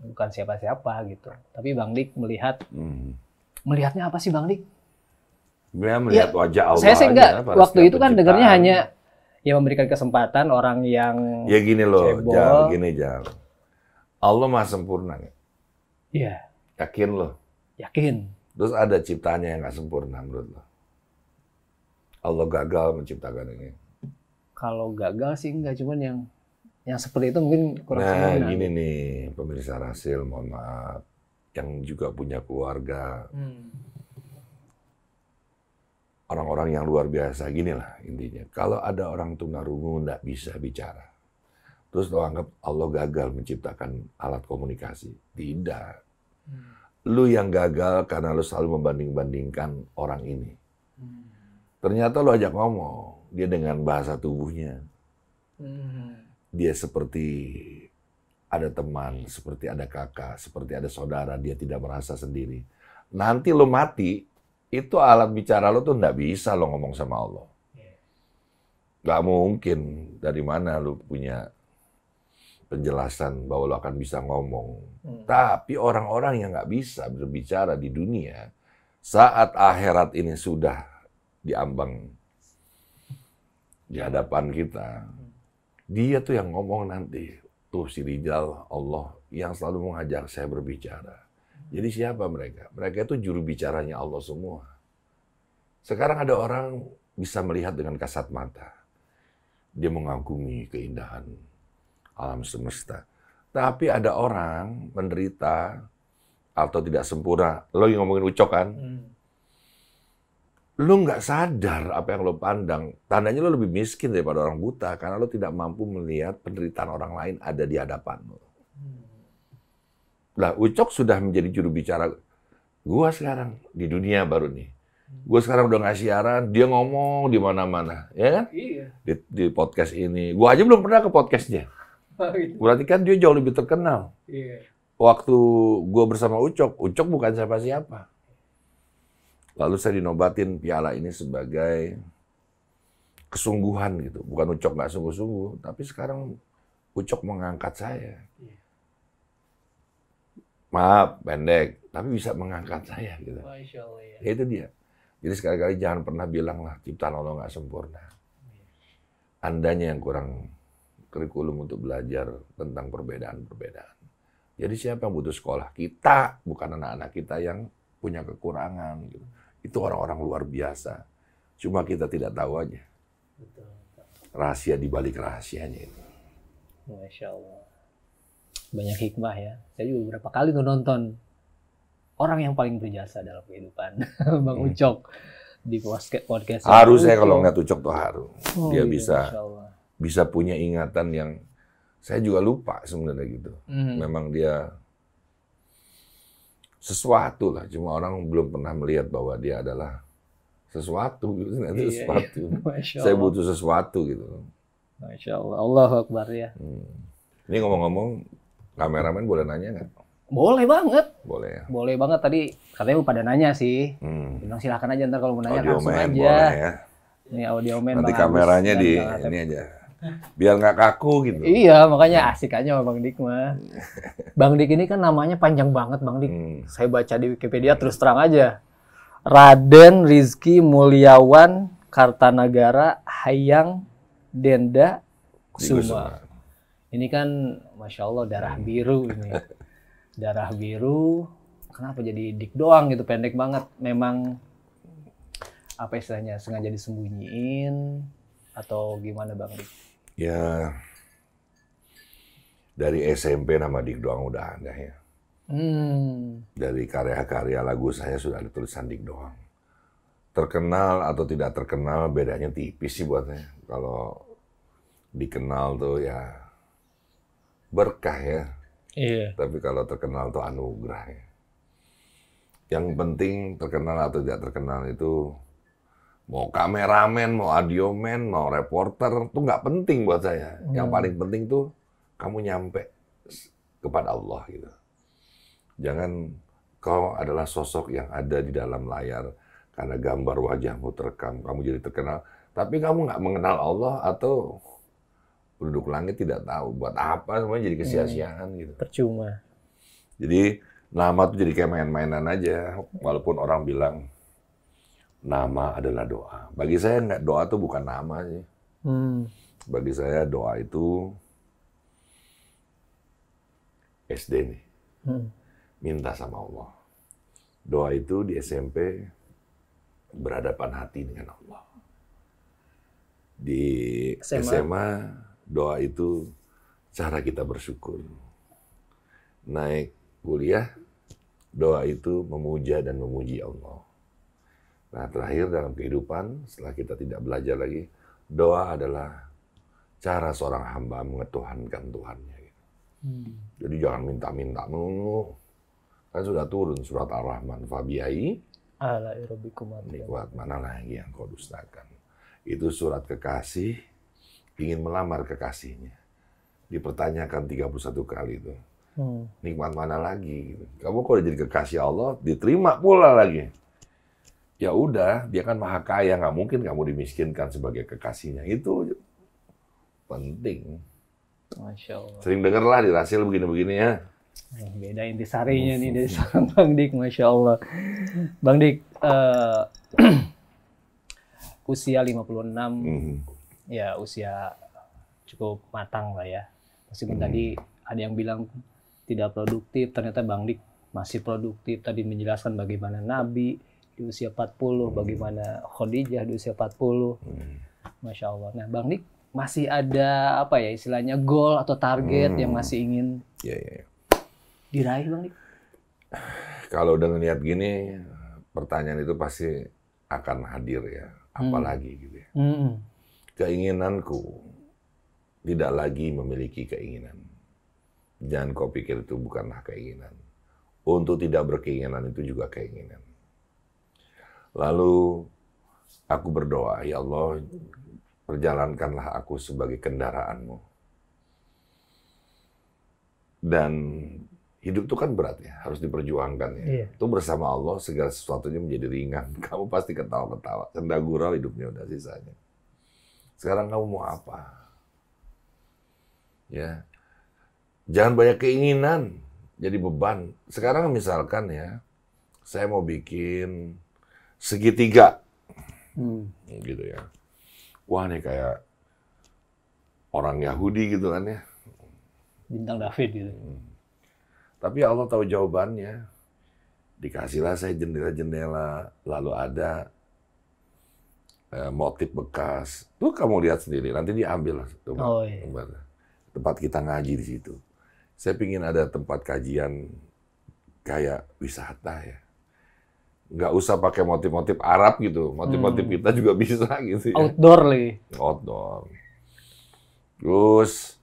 bukan siapa-siapa gitu. Tapi Bang Dik melihatnya apa sih Bang Dik? Dia melihat wajah Allah. Saya sih enggak, waktu itu kan dengarnya hanya ya memberikan kesempatan orang yang ya gini loh, Jal, Allah Maha Sempurna. Iya. Yakin loh? Yakin. Terus ada ciptanya yang nggak sempurna menurut lo? Allah gagal menciptakan ini. Kalau gagal sih enggak, cuman yang seperti itu mungkin kurang sempurna. Nah, gini nih, pemirsa Rasil, mohon maaf, yang juga punya keluarga. Orang-orang yang luar biasa, ginilah intinya. Kalau ada orang tunarungu nggak bisa bicara, terus lo anggap Allah gagal menciptakan alat komunikasi. Tidak. Lu yang gagal karena lu selalu membanding-bandingkan orang ini. Ternyata lu ajak ngomong, dia dengan bahasa tubuhnya. Dia seperti ada teman, seperti ada kakak, seperti ada saudara, dia tidak merasa sendiri. Nanti lu mati, itu alat bicara lo tuh nggak bisa lo ngomong sama Allah. Nggak mungkin. Dari mana lo punya penjelasan bahwa lo akan bisa ngomong. Tapi orang-orang yang nggak bisa berbicara di dunia, saat akhirat ini sudah diambang di hadapan kita, dia tuh yang ngomong nanti. Tuh si Rijal, Allah yang selalu mengajak saya berbicara. Jadi siapa mereka? Mereka itu juru bicaranya Allah semua. Sekarang ada orang bisa melihat dengan kasat mata. Dia mengagumi keindahan alam semesta. Tapi ada orang menderita atau tidak sempurna. Lo yang ngomongin Ucok kan? Lo nggak sadar apa yang lo pandang. Tandanya lo lebih miskin daripada orang buta. Karena lo tidak mampu melihat penderitaan orang lain ada di hadapan lo. Lah, Ucok sudah menjadi juru bicara gua sekarang di dunia baru nih. Gue sekarang udah ngasih siaran, dia ngomong di mana-mana, ya kan? Iya. Di podcast ini. Gue aja belum pernah ke podcastnya. Berarti kan dia jauh lebih terkenal. Iya. Waktu gue bersama Ucok bukan siapa-siapa. Lalu saya dinobatin piala ini sebagai kesungguhan gitu. Bukan Ucok nggak sungguh-sungguh, tapi sekarang Ucok mengangkat saya. Maaf, pendek, tapi bisa mengangkat saya gitu. Masya Allah, ya. Ya itu dia. Jadi sekali-kali jangan pernah bilang lah ciptaan Allah nggak sempurna. Andanya yang kurang kurikulum untuk belajar tentang perbedaan-perbedaan. Jadi siapa yang butuh sekolah? Kita, bukan anak-anak kita yang punya kekurangan. Gitu. Itu orang-orang luar biasa. Cuma kita tidak tahu aja. Rahasia di balik rahasianya itu. Masya Allah. Banyak hikmah ya. Saya juga beberapa kali tuh nonton orang yang paling berjasa dalam kehidupan, Bang Ucok di podcast. Harusnya kalau ngeliat Ucok tuh harus. Dia iya, bisa punya ingatan yang saya juga lupa sebenarnya gitu. Memang dia sesuatu lah. Cuma orang belum pernah melihat bahwa dia adalah sesuatu gitu. Sesuatu. Saya butuh sesuatu gitu. Masya Allah. Allahu Akbar ya. Ini ngomong-ngomong, kameramen boleh nanya nggak? Boleh banget. Boleh ya. Boleh banget, tadi katanya pada nanya sih. Bilang silakan aja, ntar kalau mau nanya Audio langsung man, aja. boleh ya. Ini audio man. Nanti Bang kameranya Agus di dan ini aja. Biar nggak kaku gitu. Iya, makanya asik aja sama Bang Dik mah. Bang Dik ini kan namanya panjang banget, Bang Dik. Saya baca di Wikipedia terus terang aja. Raden Rizky Mulyawan Kartanagara Hayang Denda Kusuma. Ini kan Masya Allah darah biru ini. Darah biru, kenapa jadi Dik doang gitu, pendek banget. Memang, apa istilahnya, sengaja disembunyiin, atau gimana Bang Dik? Ya, dari SMP nama Dik doang udah ada ya. Dari karya-karya lagu saya sudah ada tulisan Dik doang. Terkenal atau tidak terkenal, bedanya tipis sih buat saya. Kalau dikenal tuh ya berkah ya. Iya. Tapi kalau terkenal itu anugerah ya. Yang penting terkenal atau tidak terkenal itu mau kameramen, mau audioman, mau reporter itu nggak penting buat saya. Yang paling penting tuh kamu nyampe kepada Allah gitu. Jangan kau adalah sosok yang ada di dalam layar karena gambar wajahmu terekam, kamu jadi terkenal. Tapi kamu nggak mengenal Allah atau penduduk langit tidak tahu buat apa, semuanya jadi kesia-siaan gitu. Percuma. Jadi nama tuh jadi kayak main-mainan aja, walaupun orang bilang nama adalah doa. Bagi saya nggak, doa tuh bukan nama sih. Bagi saya doa itu SD nih, minta sama Allah. Doa itu di SMP berhadapan hati dengan Allah. Di SMA doa itu cara kita bersyukur. Naik kuliah, doa itu memuja dan memuji Allah. Nah, terakhir dalam kehidupan, setelah kita tidak belajar lagi, doa adalah cara seorang hamba mengetuhankan Tuhannya. Jadi jangan minta-minta melulu. Kan sudah turun surat Ar-Rahman. Fabiai ala rabbikum nikmat mana lagi yang kau dustakan. Itu surat kekasih ingin melamar kekasihnya. Dipertanyakan 31 kali itu. Nikmat mana lagi? Kamu kalau jadi kekasih Allah, diterima pula lagi. Ya udah, dia kan maha kaya, nggak mungkin kamu dimiskinkan sebagai kekasihnya. Itu penting. Masya Allah. Sering denger lah di Rasil begini-begini ya. Beda intisarinya nih dari seorang Bang Dik, Masya Allah. Bang Dik, usia 56, ya usia cukup matang lah ya. Meskipun tadi ada yang bilang tidak produktif, ternyata Bang Dik masih produktif. Tadi menjelaskan bagaimana Nabi di usia 40, bagaimana Khadijah di usia 40. Masya Allah. Nah Bang Dik, masih ada apa ya istilahnya goal atau target yang masih ingin diraih Bang Dik? Kalau udah ngeliat gini, pertanyaan itu pasti akan hadir ya. Apalagi gitu ya. Keinginanku tidak lagi memiliki keinginan. Jangan kau pikir itu bukanlah keinginan. Untuk tidak berkeinginan itu juga keinginan. Lalu aku berdoa, ya Allah, perjalankanlah aku sebagai kendaraanmu. Dan hidup itu kan berat ya, harus diperjuangkan ya. Iya. Itu bersama Allah segala sesuatunya menjadi ringan. Kamu pasti ketawa-ketawa. Senda gurau hidupnya udah sisanya. Sekarang kamu mau apa? Ya, jangan banyak keinginan, jadi beban. Sekarang misalkan ya, saya mau bikin segitiga, gitu ya. Wah nih kayak orang Yahudi gitu kan ya. Bintang David gitu. Tapi Allah tahu jawabannya. Dikasihlah saya jendela-jendela, lalu ada motif bekas. Tuh kamu lihat sendiri, nanti diambil lah. Tempat kita ngaji di situ. Saya pingin ada tempat kajian kayak wisata ya. Nggak usah pakai motif-motif Arab gitu. Motif-motif kita juga bisa gitu ya. Outdoor lagi. Outdoor. Terus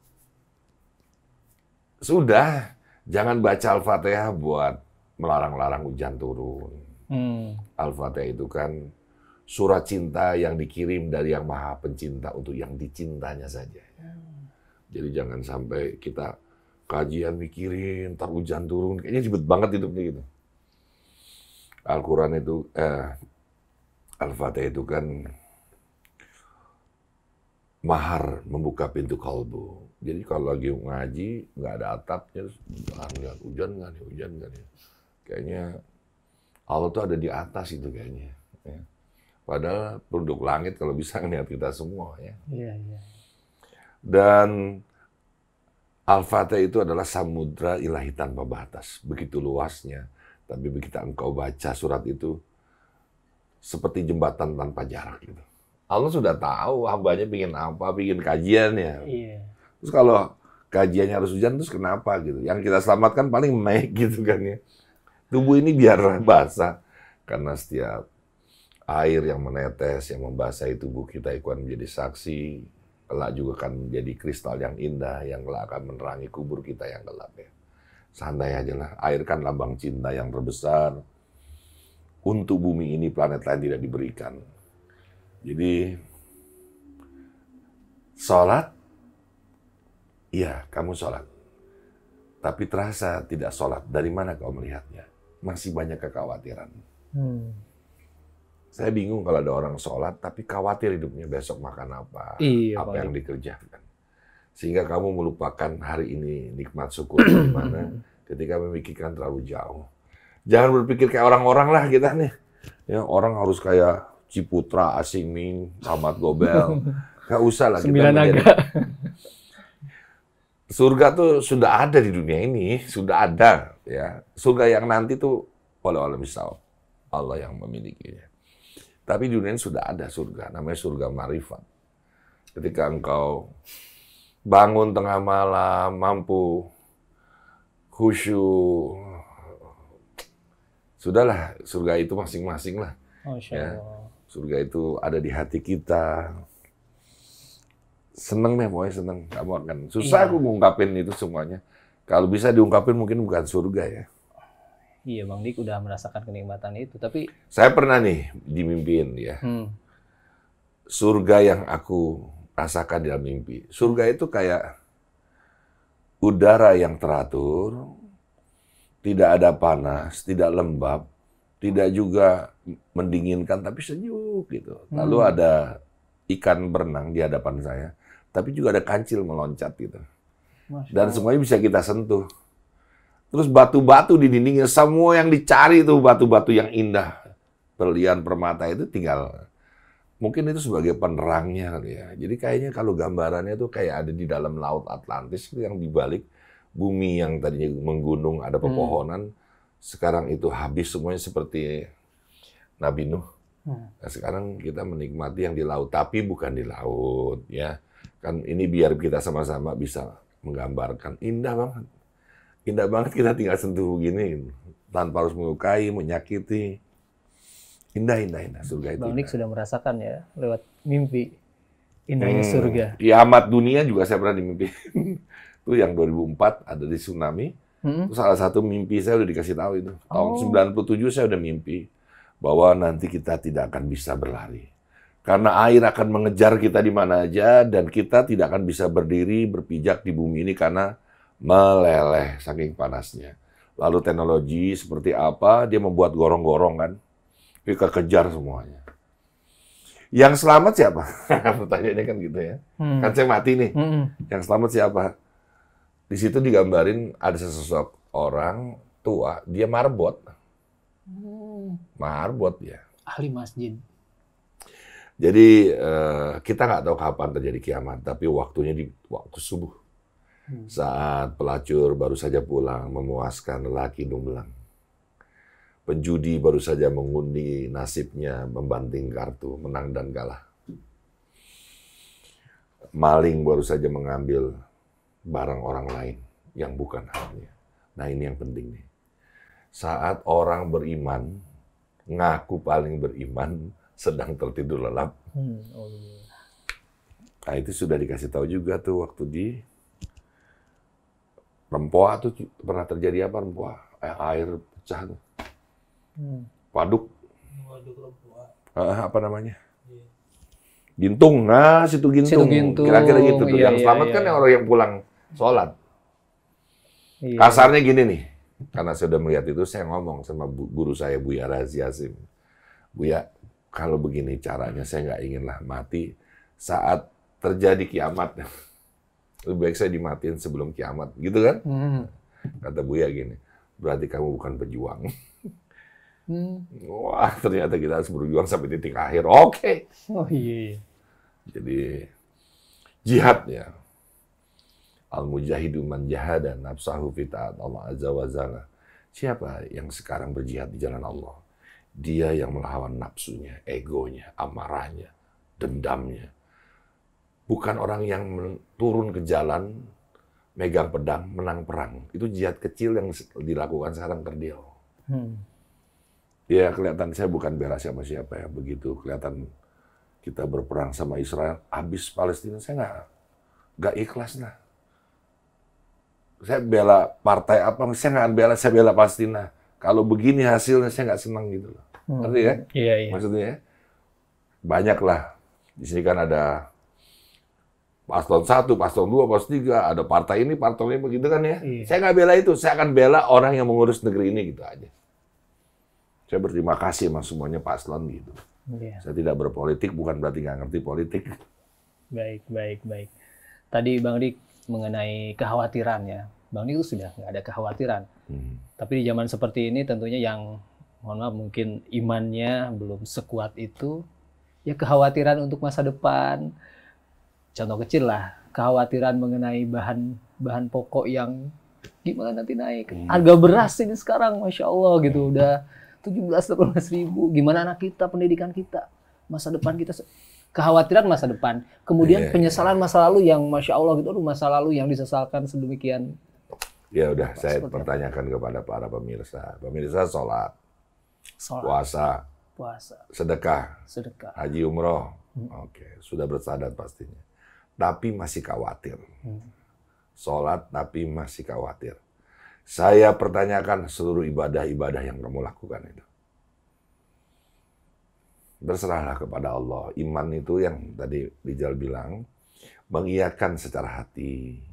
sudah, jangan baca Al-Fatihah buat melarang-larang hujan turun. Al-Fatihah itu kan surat cinta yang dikirim dari Yang Maha Pencinta untuk yang dicintanya saja. Jadi jangan sampai kita kajian mikirin, ntar hujan turun. Kayaknya ribet banget hidupnya gitu. Al-Quran itu, Al-Fatihah itu kan mahar membuka pintu kalbu. Jadi kalau lagi ngaji, nggak ada atapnya, lihat hujan nggak nih, hujan nggak nih. Kayaknya Allah tuh ada di atas itu kayaknya. Ya. Padahal penduduk langit kalau bisa ngeliat kita semua ya. Iya. Dan Al-Fatihah itu adalah samudra ilahi tanpa batas. Begitu luasnya. Tapi begitu engkau baca surat itu, seperti jembatan tanpa jarak gitu. Allah sudah tahu hambanya pingin apa, pingin kajiannya. Iya. Terus kalau kajiannya harus hujan, terus kenapa gitu? Yang kita selamatkan paling naik gitu kan ya. Tubuh ini biar basah. Karena setiap air yang menetes, yang membasahi tubuh kita, akan menjadi saksi. Kelak juga akan menjadi kristal yang indah, yang kelak akan menerangi kubur kita yang gelap ya. Santai aja lah. Air kan lambang cinta yang terbesar. Untuk bumi ini planet lain tidak diberikan. Jadi, sholat, iya kamu sholat. Tapi terasa tidak sholat. Dari mana kau melihatnya? Masih banyak kekhawatiran. Saya bingung kalau ada orang sholat, tapi khawatir hidupnya besok makan apa, apa yang dikerjakan. Sehingga kamu melupakan hari ini nikmat syukur di mana ketika memikirkan terlalu jauh. Jangan berpikir kayak orang-orang lah kita nih. Ya, orang harus kayak Ciputra, Asing, Ahmad Gobel. Gak usah lah. Sembilan naga. Surga tuh sudah ada di dunia ini, sudah ada. Ya, surga yang nanti tuh oleh misal Allah yang memilikinya. Tapi di dunia ini sudah ada surga, namanya surga Ma'rifat. Ketika engkau bangun tengah malam, mampu khusyuk, sudahlah, surga itu masing-masing lah. Ya, surga itu ada di hati kita. Seneng deh, pokoknya seneng. Kamu akan susah aku ngungkapin itu semuanya. Kalau bisa diungkapin mungkin bukan surga ya. Iya, Bang Dik udah merasakan kenikmatan itu, tapi saya pernah nih dimimpiin ya. Surga yang aku rasakan dalam mimpi. Surga itu kayak udara yang teratur, tidak ada panas, tidak lembab, tidak juga mendinginkan, tapi sejuk gitu. Lalu ada ikan berenang di hadapan saya, tapi juga ada kancil meloncat gitu. Dan semuanya bisa kita sentuh. Terus batu-batu di dindingnya, semua yang dicari itu batu-batu yang indah. Berlian, permata itu tinggal. Mungkin itu sebagai penerangnya kali ya. Jadi kayaknya kalau gambarannya itu kayak ada di dalam laut Atlantis, yang dibalik bumi yang tadinya menggunung, ada pepohonan. Sekarang itu habis semuanya seperti Nabi Nuh. Nah, sekarang kita menikmati yang di laut, tapi bukan di laut ya. Kan ini biar kita sama-sama bisa menggambarkan indah banget. Indah banget kita tinggal sentuh begini tanpa harus melukai, menyakiti. Indah surga itu. Bang Dik sudah merasakan ya lewat mimpi indahnya surga. Kiamat dunia juga saya pernah dimimpi. Itu yang 2004 ada di tsunami. Itu salah satu mimpi saya udah dikasih tahu itu. Tahun 97 saya udah mimpi bahwa nanti kita tidak akan bisa berlari. Karena air akan mengejar kita di mana aja dan kita tidak akan bisa berdiri, berpijak di bumi ini karena meleleh saking panasnya. Lalu teknologi seperti apa, dia membuat gorong-gorong kan. Kita kejar semuanya. Yang selamat siapa? Pertanyaannya kan gitu ya. Kan saya mati nih. Yang selamat siapa? Di situ digambarin ada sesosok orang tua, dia marbot. Marbot ya. Ahli masjid. Jadi kita nggak tahu kapan terjadi kiamat, tapi waktunya di waktu subuh. Saat pelacur baru saja pulang, memuaskan lelaki dumbelang. Penjudi baru saja mengundi nasibnya, membanting kartu, menang dan kalah. Maling baru saja mengambil barang orang lain yang bukan haknya. Nah ini yang penting nih. Saat orang beriman, ngaku paling beriman, sedang tertidur lelap. Nah itu sudah dikasih tahu juga tuh waktu di Rempoa tuh pernah terjadi apa Rempoa? Air pecah tuh. Waduk. Apa namanya? Gintung. Nah, situ Gintung. Kira-kira gitu tuh. Yang selamat kan yang orang yang pulang sholat. Kasarnya gini nih. Karena saya sudah melihat itu, saya ngomong sama guru saya, Buya Razi Yasim. Buya, kalau begini caranya, saya nggak inginlah mati saat terjadi kiamat. Lebih baik saya dimatiin sebelum kiamat. Gitu kan? Kata Buya gini, berarti kamu bukan pejuang. Wah, ternyata kita harus berjuang sampai titik akhir. Oke. Oh iya. Jadi jihad ya. Al-mujahidu man jahada nafsahu fi ta'at Allah azza wa jalla. Siapa yang sekarang berjihad di jalan Allah? Dia yang melawan nafsunya, egonya, amarahnya, dendamnya. Bukan orang yang turun ke jalan, megang pedang, menang perang. Itu jihad kecil yang dilakukan sekarang kerdil. Ya kelihatan saya bukan bela siapa-siapa ya. Begitu kelihatan kita berperang sama Israel, habis Palestina, saya nggak ikhlas lah. Saya bela partai apa, saya nggak bela, saya bela Palestina. Kalau begini hasilnya saya nggak senang gitu loh. Ngerti ya? Iya. Maksudnya ya? Banyak lah. Di sini kan ada paslon 1, paslon 2, paslon 3, ada partai ini, partai ini, begitu kan ya? Iya. Saya nggak bela itu, saya akan bela orang yang mengurus negeri ini gitu aja. Saya berterima kasih sama semuanya paslon gitu. Yeah. Saya tidak berpolitik, bukan berarti nggak ngerti politik. Baik. Tadi Bang Dik mengenai kekhawatiran ya. Bang Dik itu sudah nggak ada kekhawatiran. Tapi di zaman seperti ini tentunya yang, mohon maaf, mungkin imannya belum sekuat itu, ya kekhawatiran untuk masa depan. Contoh kecil lah, kekhawatiran mengenai bahan pokok yang gimana nanti naik. Harga beras ini sekarang, Masya Allah gitu, udah 17-18 ribu. Gimana anak kita, pendidikan kita, masa depan kita, kekhawatiran masa depan. Kemudian penyesalan masa lalu yang Masya Allah gitu, masa lalu yang disesalkan sedemikian. Ya udah, saya pertanyakan kepada para pemirsa. Pemirsa sholat, puasa, sedekah, haji umroh. Oke, sudah bersadat pastinya. Tapi masih khawatir. Sholat tapi masih khawatir. Saya pertanyakan seluruh ibadah-ibadah yang kamu lakukan itu. Berserahlah kepada Allah. Iman itu yang tadi Rijal bilang, mengiyakan secara hati,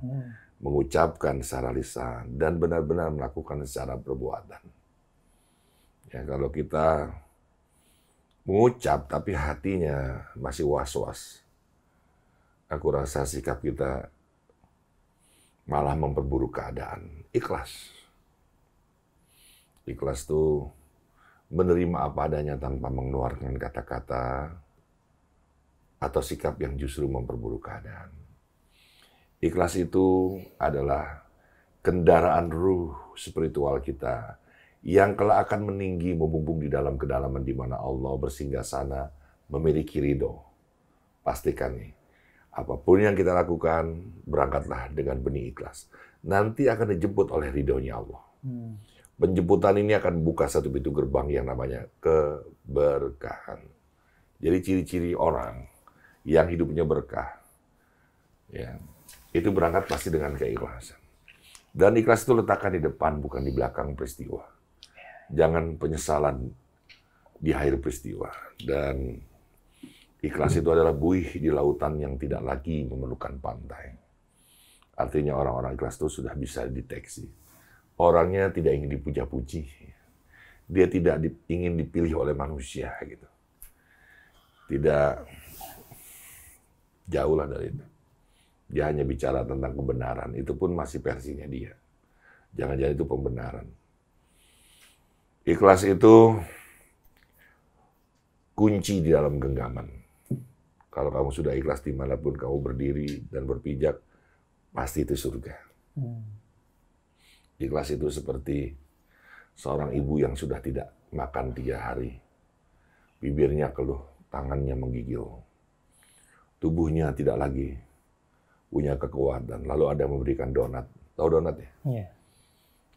mengucapkan secara lisan, dan benar-benar melakukan secara perbuatan. Ya, kalau kita mengucap tapi hatinya masih was-was, aku rasa sikap kita malah memperburuk keadaan. Ikhlas. Ikhlas itu menerima apa adanya tanpa mengeluarkan kata-kata atau sikap yang justru memperburuk keadaan. Ikhlas itu adalah kendaraan ruh spiritual kita yang kelak akan meninggi membumbung di dalam kedalaman di mana Allah bersinggah sana memiliki ridho. Pastikan nih, apapun yang kita lakukan, berangkatlah dengan benih ikhlas. Nanti akan dijemput oleh ridhonya Allah. Penjemputan ini akan buka satu pintu gerbang yang namanya keberkahan. Jadi ciri-ciri orang yang hidupnya berkah, ya, itu berangkat pasti dengan keikhlasan. Dan ikhlas itu letakkan di depan, bukan di belakang peristiwa. Jangan penyesalan di akhir peristiwa. Dan ikhlas itu adalah buih di lautan yang tidak lagi memerlukan pantai. Artinya orang-orang ikhlas itu sudah bisa deteksi. Orangnya tidak ingin dipuja-puji. Dia tidak ingin dipilih oleh manusia gitu. Tidak jauh lah dari itu. Dia hanya bicara tentang kebenaran. Itu pun masih versinya dia. Jangan-jangan itu pembenaran. Ikhlas itu kunci di dalam genggaman. Kalau kamu sudah ikhlas dimanapun kamu berdiri dan berpijak, pasti itu surga. Ikhlas itu seperti seorang ibu yang sudah tidak makan 3 hari. Bibirnya keluh, tangannya menggigil. Tubuhnya tidak lagi punya kekuatan. Lalu ada memberikan donat. Tahu donat ya? Iya.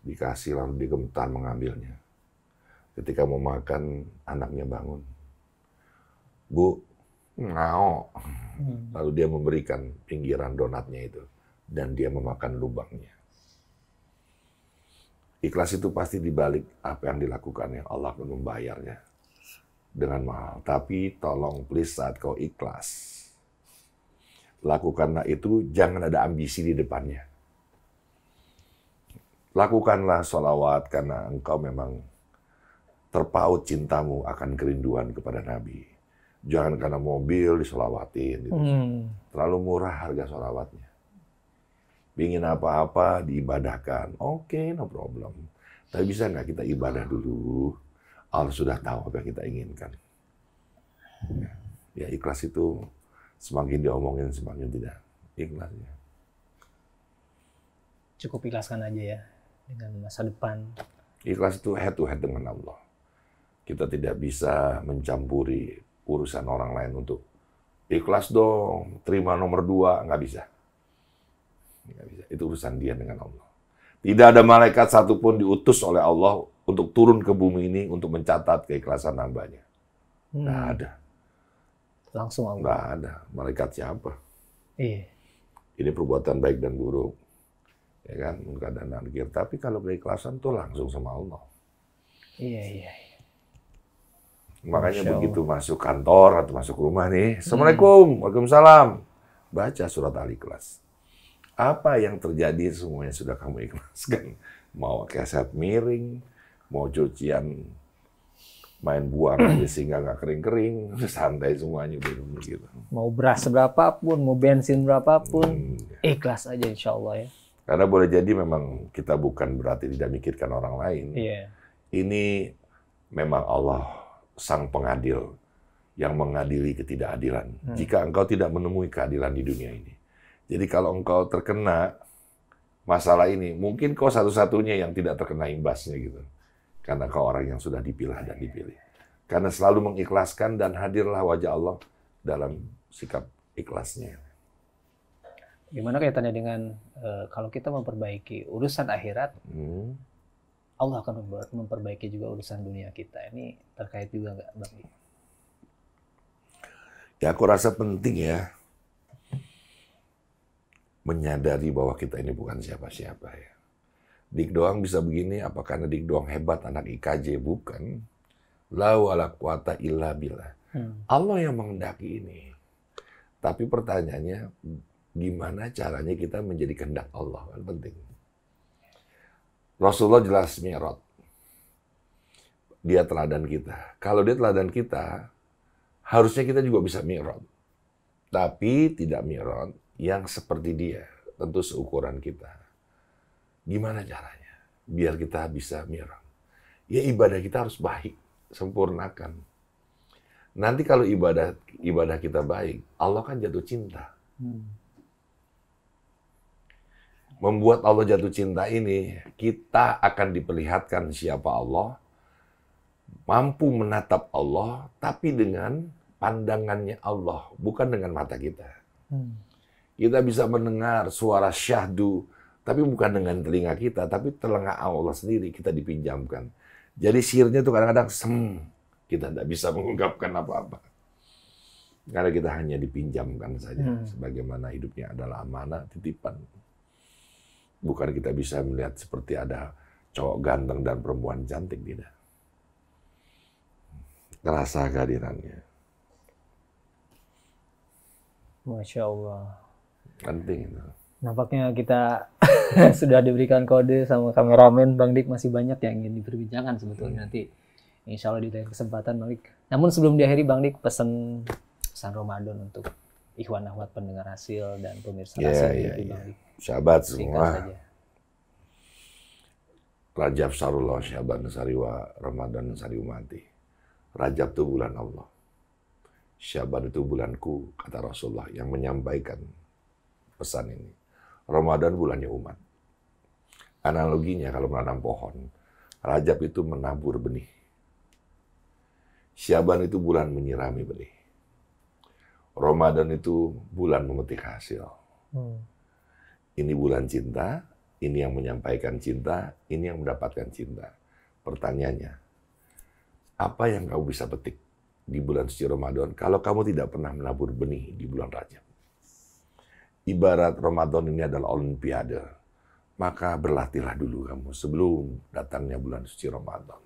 Dikasih lalu digemetar mengambilnya. Ketika mau makan, anaknya bangun. Bu, ngao. Lalu dia memberikan pinggiran donatnya itu. Dan dia memakan lubangnya. Ikhlas itu pasti dibalik apa yang dilakukannya. Allah akan membayarnya dengan mahal. Tapi tolong please saat kau ikhlas, lakukanlah itu, jangan ada ambisi di depannya. Lakukanlah sholawat karena engkau memang terpaut cintamu akan kerinduan kepada Nabi. Jangan karena mobil disolawatin. Gitu. Terlalu murah harga sholawatnya. Ingin apa-apa diibadahkan. Oke, no problem. Tapi bisa nggak kita ibadah dulu? Allah sudah tahu apa yang kita inginkan. Ya ikhlas itu semakin diomongin semakin tidak ikhlasnya. Cukup ikhlaskan aja ya dengan masa depan. Ikhlas itu head to head dengan Allah. Kita tidak bisa mencampuri urusan orang lain untuk ikhlas dong, terima nomor 2, nggak bisa. Nggak bisa. Itu urusan dia dengan Allah. Tidak ada malaikat satupun diutus oleh Allah untuk turun ke bumi ini untuk mencatat keikhlasan hambanya. Nggak ada. Langsung Allah. Nggak ada. Malaikat siapa? Iya. Ini perbuatan baik dan buruk. Ya kan? Munkar dan nakir. Tapi kalau keikhlasan tuh langsung sama Allah. Iya. Makanya begitu masuk kantor atau masuk rumah nih, Assalamualaikum, Waalaikumsalam. Baca surat Al-Ikhlas. Apa yang terjadi semuanya sudah kamu ikhlaskan. Mau keset miring, mau cucian main buang aja sehingga nggak kering-kering, santai semuanya begitu. Mau beras berapapun, mau bensin berapapun, ikhlas aja insya Allah ya. Karena boleh jadi memang kita bukan berarti tidak mikirkan orang lain. Iya. Ini memang Allah sang pengadil yang mengadili ketidakadilan. Jika engkau tidak menemui keadilan di dunia ini. Jadi kalau engkau terkena masalah ini, mungkin kau satu-satunya yang tidak terkena imbasnya gitu. Karena kau orang yang sudah dipilah dan dipilih. Karena selalu mengikhlaskan dan hadirlah wajah Allah dalam sikap ikhlasnya. Gimana kaitannya dengan kalau kita memperbaiki urusan akhirat, Allah akan memperbaiki juga urusan dunia kita. Ini terkait juga nggak, Bang? Ya, aku rasa penting ya menyadari bahwa kita ini bukan siapa-siapa ya. Dik doang bisa begini, apa karena Dik doang hebat anak IKJ? Bukan. La wala quwata illa billah. Allah yang menghendaki ini. Tapi pertanyaannya, gimana caranya kita menjadi kehendak Allah? Kan penting. Rasulullah jelas mi'raj. Dia teladan kita. Kalau dia teladan kita, harusnya kita juga bisa mi'raj. Tapi tidak mi'raj yang seperti dia. tentu seukuran kita. Gimana caranya? Biar kita bisa mirang. Ya ibadah kita harus baik, sempurnakan. Nanti kalau ibadah kita baik, Allah kan jatuh cinta. Membuat Allah jatuh cinta ini, kita akan diperlihatkan siapa Allah, mampu menatap Allah, tapi dengan pandangannya Allah, bukan dengan mata kita. Kita bisa mendengar suara syahdu, tapi bukan dengan telinga kita, tapi telinga Allah sendiri kita dipinjamkan. Jadi sihirnya itu kadang-kadang kita tidak bisa mengungkapkan apa-apa. Karena kita hanya dipinjamkan saja, sebagaimana hidupnya adalah amanah, titipan. Bukan kita bisa melihat seperti ada cowok ganteng dan perempuan cantik, tidak. Terasa kehadirannya. Masya Allah. Penting itu. Nampaknya kita sudah diberikan kode sama kameramen Bang Dik, masih banyak yang ingin diperbincangkan sebetulnya nanti. Insya Allah di lain kesempatan, Bang Dik. Namun sebelum diakhiri, Bang Dik, pesan Ramadan untuk Ikhwan Akhwat pendengar Hasil dan pemirsa Hasil. Bang Dik. Sahabat semua. Rajab Sarullah, Syaban Sariwa, Ramadan Sariumati. Rajab itu bulan Allah. Syaban itu bulanku, kata Rasulullah yang menyampaikan pesan ini. Ramadan bulannya umat. Analoginya kalau menanam pohon, Rajab itu menabur benih. Syaban itu bulan menyirami benih. Ramadan itu bulan memetik hasil. Ini bulan cinta, ini yang menyampaikan cinta, ini yang mendapatkan cinta. Pertanyaannya, apa yang kamu bisa petik di bulan suci Ramadan kalau kamu tidak pernah menabur benih di bulan Rajab? Ibarat Ramadan ini adalah olimpiade, maka berlatihlah dulu kamu sebelum datangnya bulan suci Ramadan.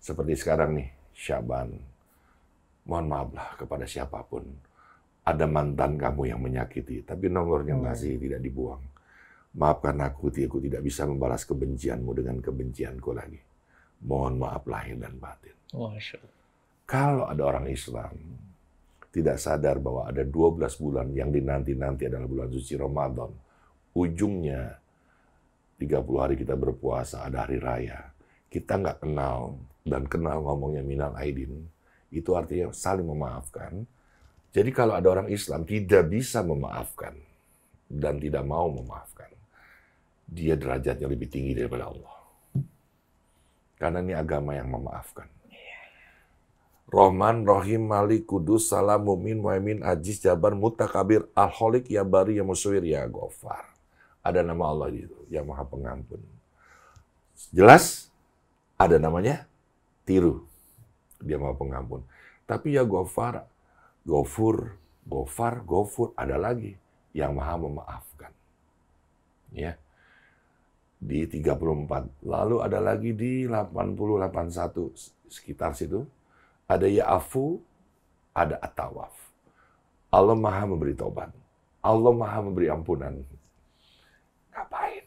Seperti sekarang nih, Syaban. Mohon maaflah kepada siapapun. Ada mantan kamu yang menyakiti, tapi nomornya masih tidak dibuang. Maafkan aku tidak bisa membalas kebencianmu dengan kebencianku lagi. Mohon maaf lahir dan batin. Kalau ada orang Islam tidak sadar bahwa ada 12 bulan yang dinanti-nanti adalah bulan suci Ramadan. Ujungnya 30 hari kita berpuasa, ada hari raya. Kita nggak kenal dan kenal ngomongnya minal aidin. Itu artinya saling memaafkan. Jadi kalau ada orang Islam tidak bisa memaafkan dan tidak mau memaafkan, dia derajatnya lebih tinggi daripada Allah. Karena ini agama yang memaafkan. Rahman, Rahim, Malik, Kudus, Salam, Mumin, Muhaimin, Aziz, Jabar, Mutakabir, Al-Khaliq, Ya Bari, Ya Musawwir, Ya Ghaffar. Ada nama Allah itu, yang Maha Pengampun. Jelas? Ada namanya? Tiru. Dia Maha Pengampun. Tapi Ya Ghaffar, Ghafur, Ghaffar, Ghafur, ada lagi yang Maha Memaafkan. Ya. Di 34. Lalu ada lagi di 80, 81, sekitar situ. Ada Ya'afu, ada At-Tawaf. Allah Maha memberi taubat. Allah Maha memberi ampunan. Ngapain?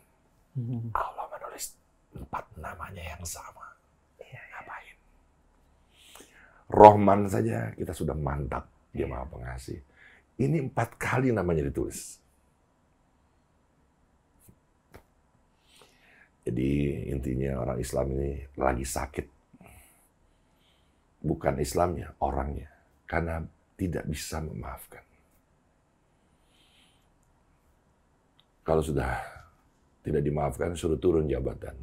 Allah menulis 4 namanya yang sama. Ngapain? Rahman saja kita sudah mantap. Dia Maha Pengasih. Ini 4 kali namanya ditulis. Jadi intinya orang Islam ini lagi sakit. Bukan Islamnya, orangnya. Karena tidak bisa memaafkan. Kalau sudah tidak dimaafkan, suruh turun jabatan.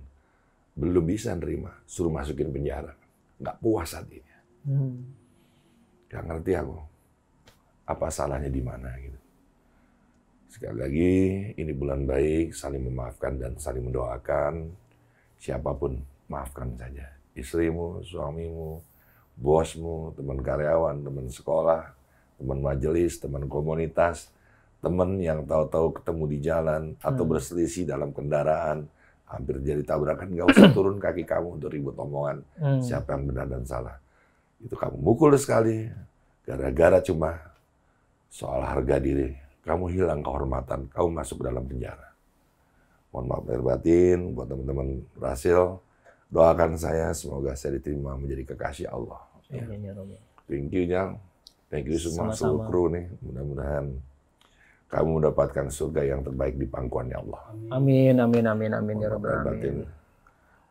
Belum bisa nerima, suruh masukin penjara. Nggak puas hatinya. Nggak ngerti aku. Apa salahnya di mana gitu. Sekali lagi, ini bulan baik, saling memaafkan dan saling mendoakan. Siapapun, maafkan saja. Istrimu, suamimu, bosmu, teman karyawan, teman sekolah, teman majelis, teman komunitas, teman yang tahu-tahu ketemu di jalan atau berselisih dalam kendaraan, hampir jadi tabrakan, nggak usah turun kaki kamu untuk ribut omongan siapa yang benar dan salah. Itu kamu mukul sekali, gara-gara cuma soal harga diri. Kamu hilang kehormatan, kamu masuk ke dalam penjara. Mohon maaf lahir batin buat teman-teman Rasil. Doakan saya, semoga saya diterima menjadi kekasih Allah. Ya. Thank you, Jang. Thank you semua seluruh kru nih. Mudah-mudahan kamu mendapatkan surga yang terbaik di pangkuannya Allah. Amin, amin, amin, amin ya rabbal alamin.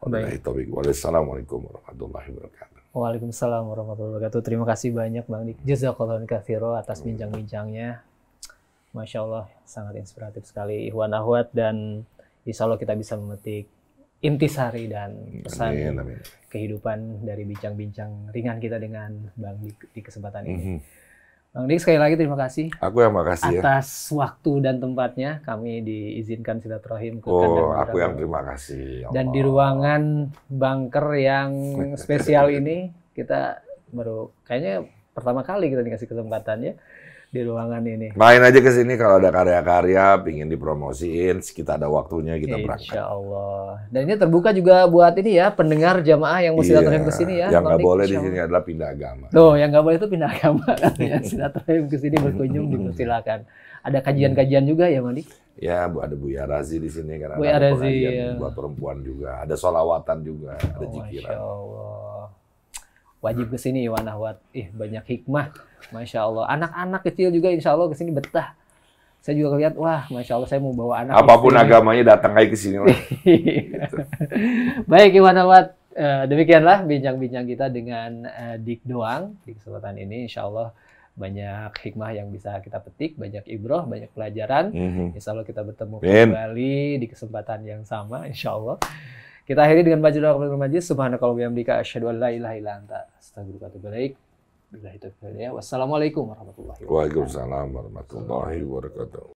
Wabillahi taufiq. Wassalamualaikum warahmatullahi wabarakatuh. Waalaikumsalam warahmatullahi wabarakatuh. Terima kasih banyak Bang Dik. Jazakallahu khairan atas bincang-bincangnya. Masya Allah, sangat inspiratif sekali Ikhwan Akhwat, dan insya Allah kita bisa memetik intisari dan pesan kehidupan dari bincang-bincang ringan kita dengan Bang Dik di kesempatan ini. Bang Dik, sekali lagi terima kasih. Aku yang makasih atas waktu dan tempatnya. Kami diizinkan silaturahim ke kandang. Aku yang terima kasih. Dan di ruangan bunker yang spesial ini kita baru kayaknya pertama kali kita dikasih kesempatannya di ruangan ini. Main aja ke sini kalau ada karya-karya, pingin dipromosiin, kita ada waktunya kita berangkat. Insya Allah. Dan ini terbuka juga buat ini ya, pendengar jamaah yang mau silaturahim ke sini ya. Yang nggak boleh di sini adalah pindah agama. Tuh, yang nggak boleh itu pindah agama. Silaturahim ke sini berkunjung dipersilakan. Ada kajian-kajian juga ya, Mandi? Ya, ada Buya Razi di sini karena Buya ada Razi, pengajian buat perempuan juga. Ada sholawatan juga, ada zikiran. Masya Allah. Wajib ke sini Ikhwan Akhwat. Banyak hikmah. Masya Allah. Anak-anak kecil juga insya Allah ke sini betah. Saya juga lihat, wah Masya Allah saya mau bawa anak. Apapun agamanya datang aja ke sini. Gitu. Baik Ikhwan Akhwat. Demikianlah bincang-bincang kita dengan Dik Doang di kesempatan ini. Insya Allah banyak hikmah yang bisa kita petik, banyak ibroh, banyak pelajaran. Insya Allah kita bertemu kembali di kesempatan yang sama. Insya Allah. Kita akhiri dengan baca doa kepada majlis. Subhanakallahumma wa bihamdika asyhadu an la ilaha illa anta astaghfiruka wa atubu ilaik. Wassalamualaikum warahmatullahi wabarakatuh. Waalaikumsalam warahmatullahi wabarakatuh.